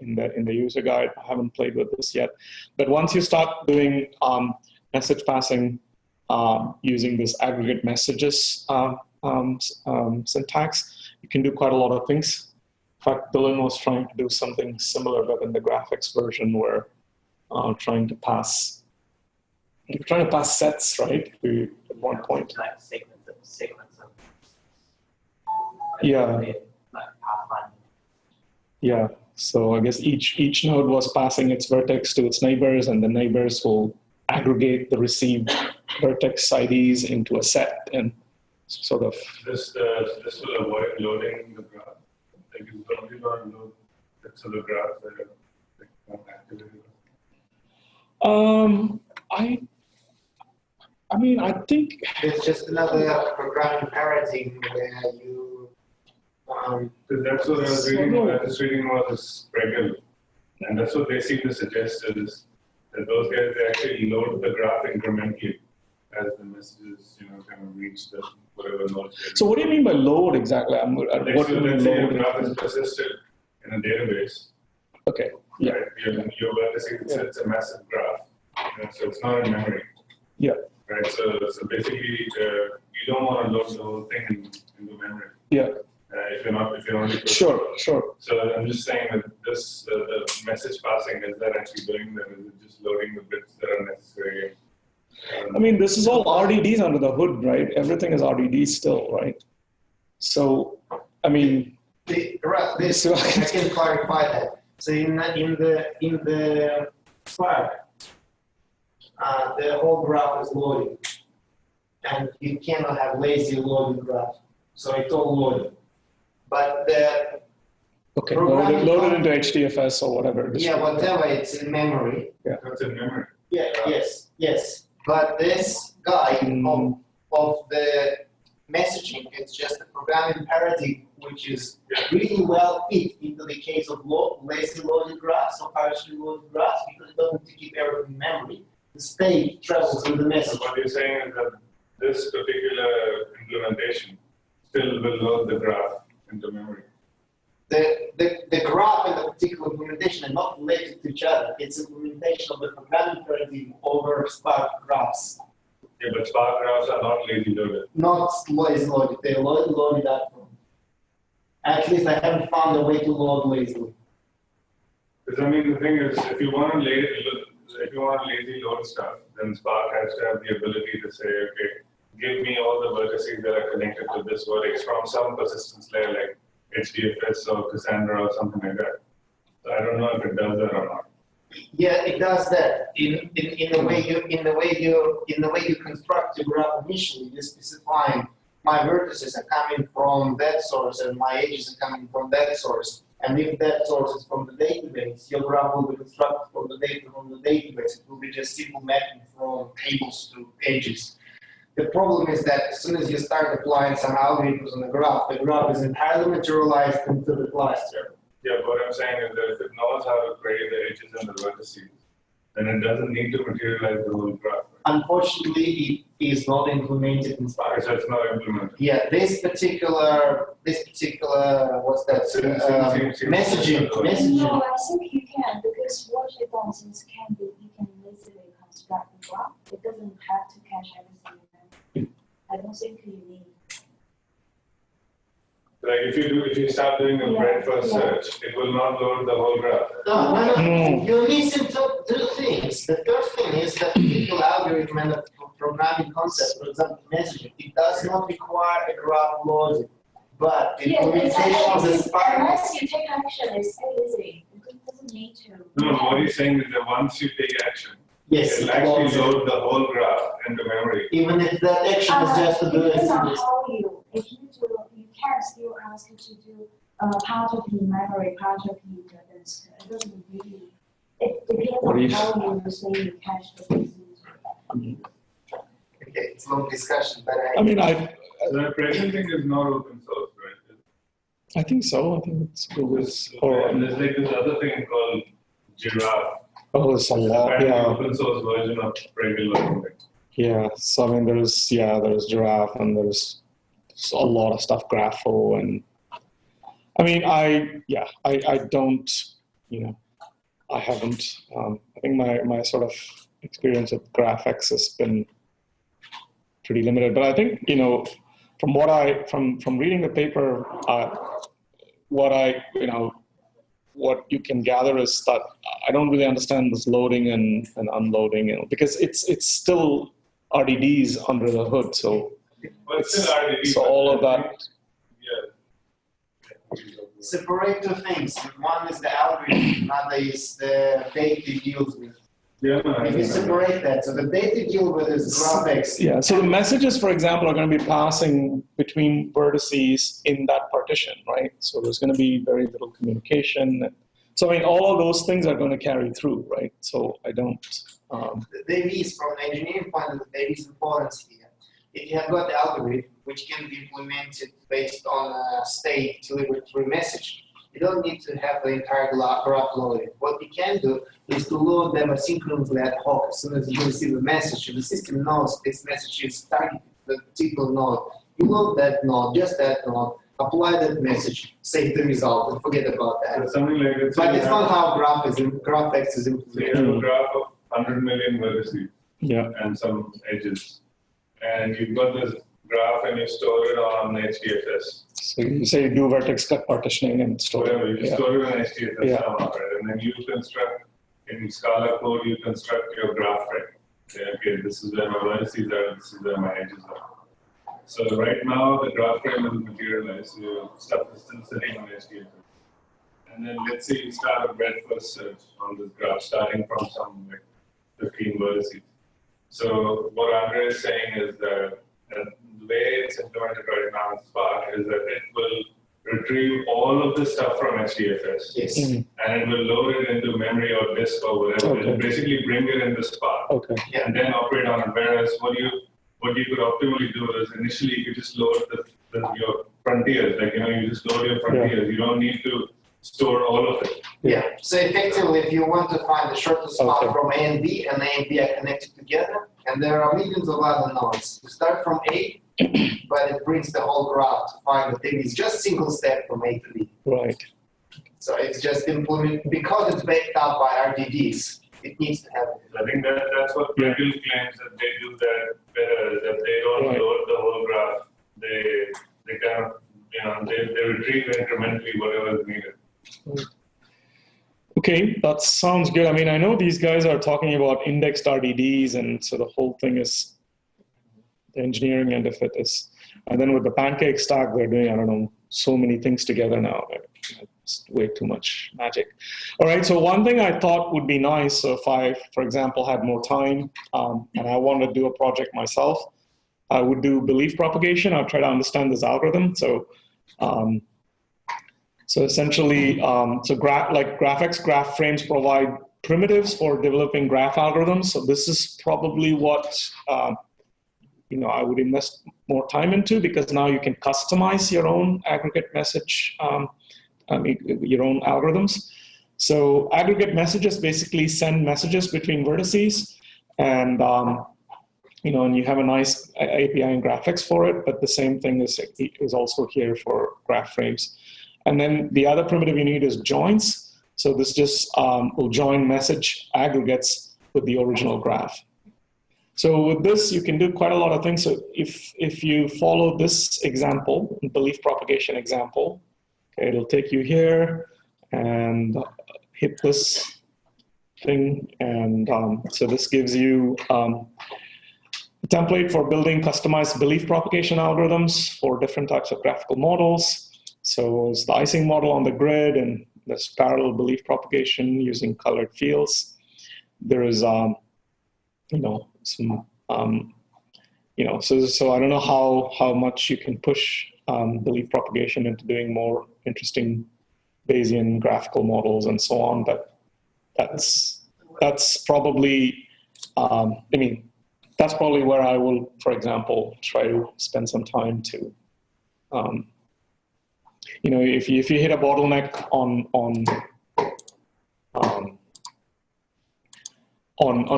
in the user guide. I haven't played with this yet. But once you start doing message passing using this aggregate messages syntax, you can do quite a lot of things. In fact, Dylan was trying to do something similar, but in the GraphX version, where trying to pass sets, right? At one point. Like sequence of. Yeah. Like pathfinding. Yeah. So I guess each node was passing its vertex to its neighbors, and the neighbors will aggregate the received vertex IDs into a set and sort of. This will avoid loading the graph. Like it's probably not load bits of the graph that are like not activated. I mean, I think It's just another programming paradigm where you Because that's what I was reading. I was reading about this Pregel, and that's what they seem to suggest is that those guys they actually load the graph incrementally as the messages, kind of reach the whatever node. so. What do you mean by load exactly? What do you mean Let's say your load? graph is persisted in a database. Okay. Yeah. Right? Your vertex, it's a massive graph, so it's not in memory. Yeah. Right. So basically, you don't want to load the whole thing into memory. Yeah. If you're not Sure. So I'm just saying that this the message passing, is that actually doing that? Is it just loading the bits that are necessary? I mean, this is all RDDs under the hood, right? Everything is RDD still, right? So, I mean, I can clarify that. So in the Spark, the whole graph is loading, and you cannot have lazy loading graph. So it's all loading. But the okay, load it into HDFS or whatever. whatever, it's in memory. That's in memory. Yeah, yes. But this guy of the messaging, it's just a programming paradigm which is really well fit into the case of lazy loaded graphs or partially loaded graphs because it doesn't keep everything in memory. The state travels through the message. What you're saying is that this particular implementation still will load the graph into memory. The graph and the particular implementation are not related to each other. It's implementation of the programming paradigm over Spark graphs. Yeah, but Spark graphs are not lazy loaded. Not lazy loaded. They're loaded up from. At least I haven't found a way to load lazily. Because I mean, the thing is, if you want lazy load stuff, then Spark has to have the ability to say, okay, give me all the vertices that are connected to this vertex from some persistence layer like HDFS or Cassandra or something like that. So I don't know if it does that or not. Yeah, it does that. In the way you construct your graph initially, you're specifying my vertices are coming from that source and my edges are coming from that source. And if that source is from the database, your graph will be constructed from the data from the database. It will be just simple mapping from tables to edges. The problem is that as soon as you start applying some algorithms on the graph is entirely materialized into the cluster. Yeah, but what I'm saying is that if it knows how to create the edges and the vertices, then it doesn't need to materialize the whole graph. Unfortunately, it is not implemented in Spark. So it's not implemented. Yeah, this particular what's that? Messaging. No, I think you can because what it does is you can easily construct the graph. It doesn't have to catch everything. I don't think you need. Like if you start doing a breadth first search, it will not load the whole graph. No. You're missing two things. The first thing is that the typical algorithm and the programming concept, for example, messaging, it does not require a graph loading. But the implementation of the Spark. Unless you take action, it's so easy. It doesn't need to. No, what he's saying is that once you take action, Yes, It'll it actually loads it. load the whole graph into memory. Even if that action is just to do a Depends on single. how if you do, you can still ask it to do part of the memory, part of the disk. It doesn't really, it depends What do on you- how you say you cache the pieces. Okay, it's a long discussion, but I mean, So the present thing is not open source, right? I think so. I think it's Google's or And there's like this other thing called Giraffe. it's a It's lot. apparently Yeah. open source version of regular thing. Yeah, so I mean, there's Giraffe and there's a lot of stuff, Grapho, and I mean, I don't, I haven't. I think my sort of experience with GraphX has been pretty limited, but I think from from reading the paper, what you can gather is that I don't really understand this loading and unloading, because it's still RDDs under the hood, so But it's still RDD. so all of that. Yeah. separate two things. One is the algorithm, another is the data it deals with. Yeah, no, I If you understand. separate that, so the data you deal with is GraphX. Yeah, so the messages, for example, are going to be passing between vertices in that partition, right? So there's going to be very little communication. So I mean, all of those things are going to carry through, right? So I don't. The DVs, from an engineering point of view, there is importance here. If you have got the algorithm, which can be implemented based on a state delivered through a message, you don't need to have the entire graph loaded. What you can do is to load them asynchronously ad hoc. As soon as you receive a message, the system knows this message is targeted to a particular node. You load that node, just that node, apply that message, save the result, and forget about that. So something like that. But it's not how GraphX is So you implemented. have a graph of 100 million vertices Yeah. and some edges. And you've got this graph and you store it on HDFS. So you say you do vertex cut partitioning and store it. Whatever, you Yeah. store it on HDFS Yeah. somehow, right? And then you construct, in Scala code, you construct your graph frame. Say, okay, this is where my vertices are, this is where my edges are. So right now, the graph frame is materialized, so your stuff is still sitting on HDFS. And then let's say you start a breadth first search on this graph, starting from some like 15 vertices. So what Andre is saying is that the way it's implemented right now in Spark is that it will retrieve all of the stuff from HDFS. Yes. Mhm. And it will load it into memory or disk or whatever. Okay. It'll basically bring it into Spark Okay. and then operate on it. Whereas what you could optimally do is initially you just load your frontiers, like you just load your frontiers. You don't need to store all of it. Yeah, so effectively, if you want to find the shortest path Okay. from A and B are connected together, and there are millions of other nodes. You start from A, but it brings the whole graph to find the thing. It's just single step from A to B. Right. So it's just implement, because it's backed up by RDDs, it needs to have it. I think that's what Google claims that they do that better, that they don't Right. load the whole graph. They kind of, they retrieve incrementally whatever is needed. Okay, that sounds good. I mean, I know these guys are talking about indexed RDDs, and so the whole thing is the engineering end of it is, and then with the pancake stack, they're doing, I don't know, so many things together now. It's way too much magic. All right, so one thing I thought would be nice, so if I, for example, had more time and I wanted to do a project myself, I would do belief propagation. I'd try to understand this algorithm. So essentially, like GraphX, GraphFrames provide primitives for developing graph algorithms. So this is probably what I would invest more time into, because now you can customize your own aggregate message, your own algorithms. So aggregate messages basically send messages between vertices, and and you have a nice API in GraphX for it. But the same thing is also here for GraphFrames. And then the other primitive you need is joins. So this just will join message aggregates with the original graph. So with this, you can do quite a lot of things. So if you follow this example, belief propagation example, okay, it'll take you here and hit this thing. And so this gives you a template for building customized belief propagation algorithms for different types of graphical models. So it's the icing model on the grid, and there's parallel belief propagation using colored fields. There is some, so I don't know how much you can push belief propagation into doing more interesting Bayesian graphical models and so on, but that's probably, that's probably where I will, for example, try to spend some time to, if you hit a bottleneck on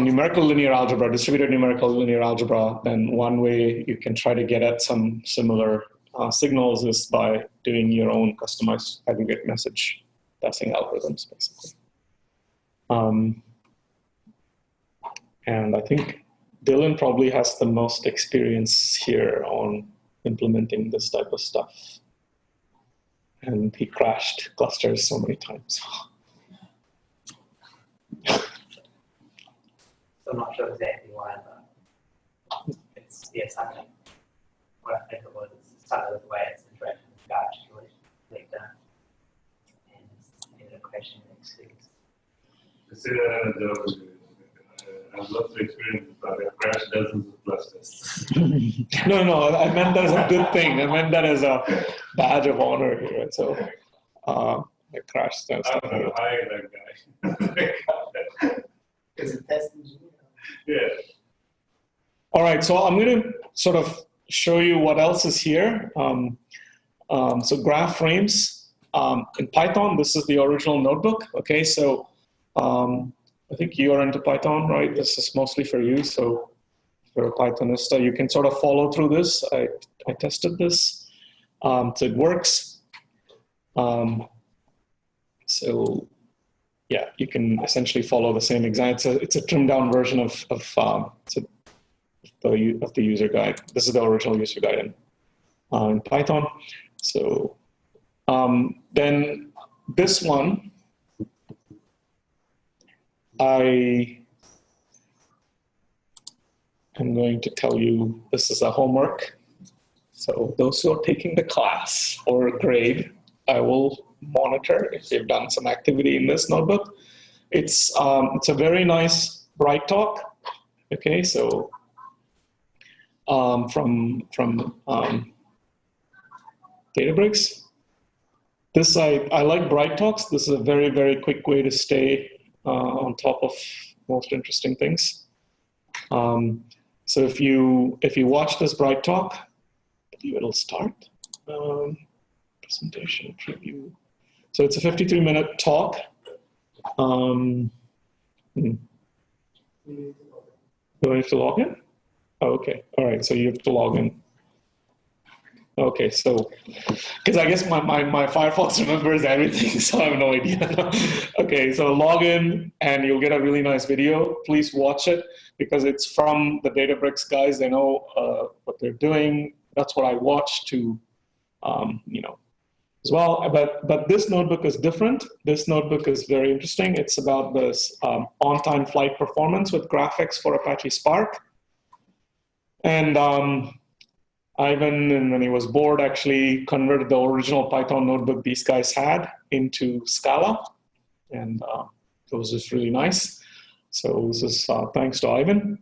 numerical linear algebra, distributed numerical linear algebra, then one way you can try to get at some similar signals is by doing your own customized aggregate message passing algorithms, basically. And I think Dylan probably has the most experience here on implementing this type of stuff. And he crashed clusters so many times. I'm not sure exactly why, but it's something. What I think it was some of the way it's interacting with the garbage collector and the question exceeds. To say that in a joke, I've lots of experience, but I've crashed dozens of clusters. No, I meant that as a good thing. I meant that as a badge of honor here. So I crashed and stuff. I'm hire that guy. Is it test engineer? Yeah. All right, so I'm going to sort of show you what else is here. So GraphFrames in Python, this is the original notebook. Okay, so I think you are into Python, right? This is mostly for you. So if you're a Pythonista, you can sort of follow through this. I tested this, so it works. So yeah, you can essentially follow the same example. It's a trimmed down version of the user guide. This is the original user guide in Python. So then this one, I am going to tell you this is a homework. So those who are taking the class or grade, I will monitor if they've done some activity in this notebook. It's a very nice bright talk. Okay, so from Databricks. This I like bright talks. This is a very, very quick way to stay on top of most interesting things. So if you watch this bright talk, I believe it'll start. Presentation preview. So it's a 53-minute talk. Do I have to log in? Oh, okay. All right. So you have to log in. Okay. So, because I guess my Firefox remembers everything, so I have no idea. Okay. So log in and you'll get a really nice video. Please watch it because it's from the Databricks guys. They know what they're doing. That's what I watch to, as well. But this notebook is different. This notebook is very interesting. It's about this on-time flight performance with GraphX for Apache Spark. And Ivan, when he was bored, actually converted the original Python notebook these guys had into Scala. And it was just really nice. So this is thanks to Ivan.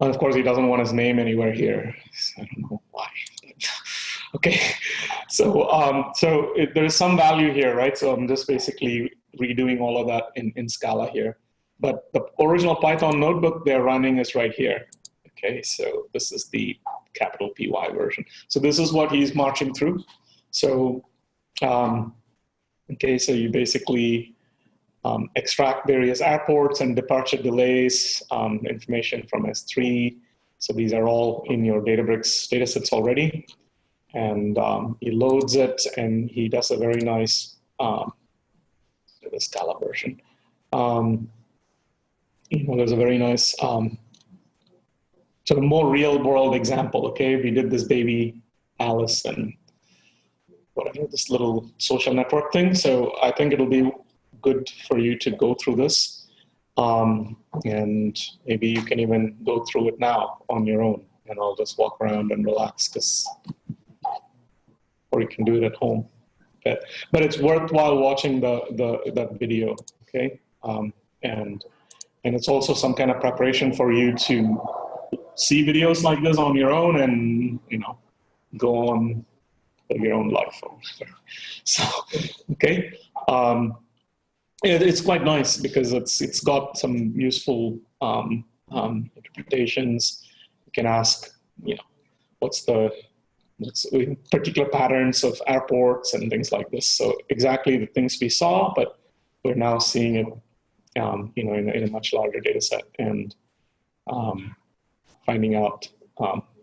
And of course, he doesn't want his name anywhere here. I don't know why. Okay, so there is some value here, right? So I'm just basically redoing all of that in Scala here. But the original Python notebook they're running is right here. Okay, so this is the capital PY version. So this is what he's marching through. So, okay, so you basically extract various airports and departure delays, information from S3. So these are all in your Databricks datasets already. And he loads it, and he does a very nice the Scala version. There's a very nice sort of more real-world example. Okay, we did this baby Alice and whatever, this little social network thing. So I think it'll be good for you to go through this, and maybe you can even go through it now on your own, and I'll just walk around and relax, or you can do it at home. But it's worthwhile watching that video, okay? And and it's also some kind of preparation for you to see videos like this on your own and, go on your own life. So, okay. It's quite nice because it's got some useful interpretations. You can ask, what's particular patterns of airports and things like this. So exactly the things we saw, but we're now seeing it, in a much larger data set and finding out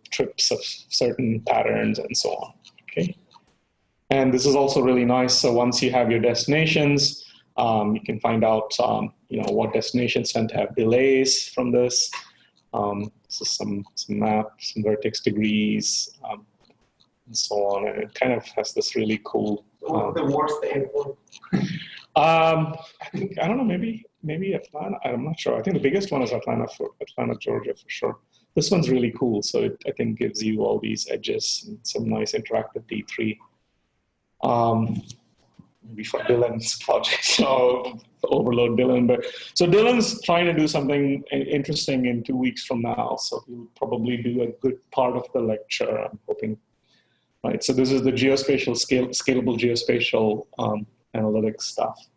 trips of certain patterns and so on. Okay. And this is also really nice. So once you have your destinations, you can find out, what destinations tend to have delays from this. This is some map, some vertex degrees, and so on. And it kind of has this really cool. The worst airport? I don't know, maybe Atlanta. I'm not sure. I think the biggest one is Atlanta, Georgia, for sure. This one's really cool. So it, I think, gives you all these edges and some nice interactive D3. Maybe for Dylan's project, so overload Dylan. But so Dylan's trying to do something interesting in 2 weeks from now. So he'll probably do a good part of the lecture, I'm hoping. Right. So this is the geospatial scalable geospatial analytics stuff.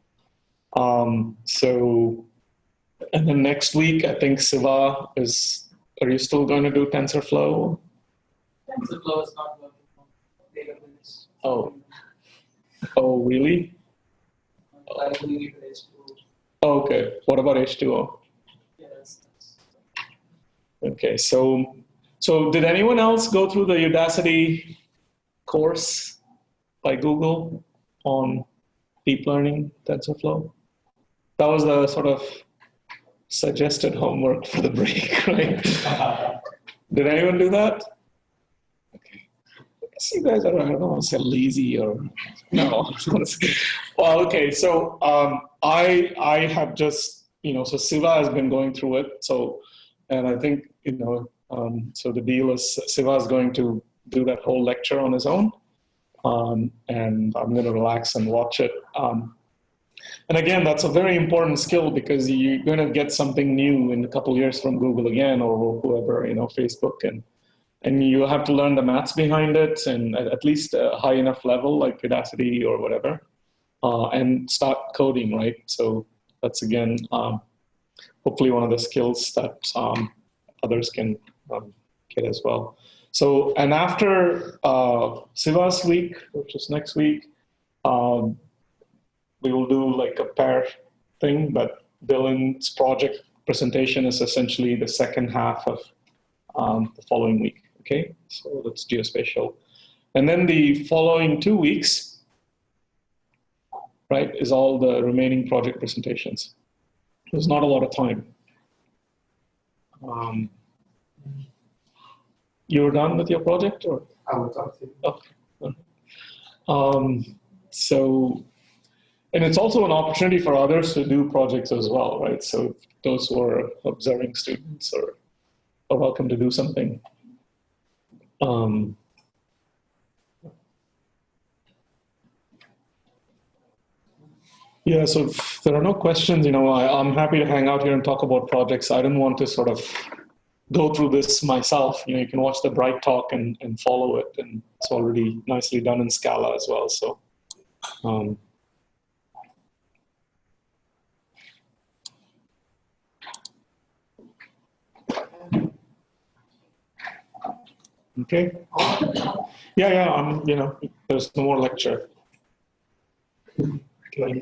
So, and then next week, I think Siva is. Are you still going to do TensorFlow? TensorFlow is not working on database. Oh, really? I believe it is H2O. Oh, okay. What about H2O? Yeah, that's Okay. So did anyone else go through the Udacity course by Google on deep learning TensorFlow? That was the sort of suggested homework for the break, right? Did anyone do that? Okay. I guess you guys are, I don't want to say lazy or, no. Well, okay. So I have just, so Siva has been going through it. So, and I think, so the deal is Siva is going to do that whole lecture on his own. And I'm going to relax and watch it. And again, that's a very important skill because you're going to get something new in a couple of years from Google again, or whoever, Facebook, and you have to learn the maths behind it, and at least a high enough level like Udacity or whatever, and start coding, right? So that's again, hopefully one of the skills that others can get as well. So, and after Siva's week, which is next week, we will do like a pair thing, but Dylan's project presentation is essentially the second half of the following week, okay? So that's geospatial. And then the following 2 weeks, right, is all the remaining project presentations. There's not a lot of time. You're done with your project, or? I will talk to you. Okay. So, and it's also an opportunity for others to do projects as well, right? So those who are observing students are welcome to do something. Yeah, so if there are no questions, I'm happy to hang out here and talk about projects. I didn't want to sort of go through this myself. You can watch the Bright talk and follow it, and it's already nicely done in Scala as well. So. Okay. Yeah. There's no more lecture. Okay.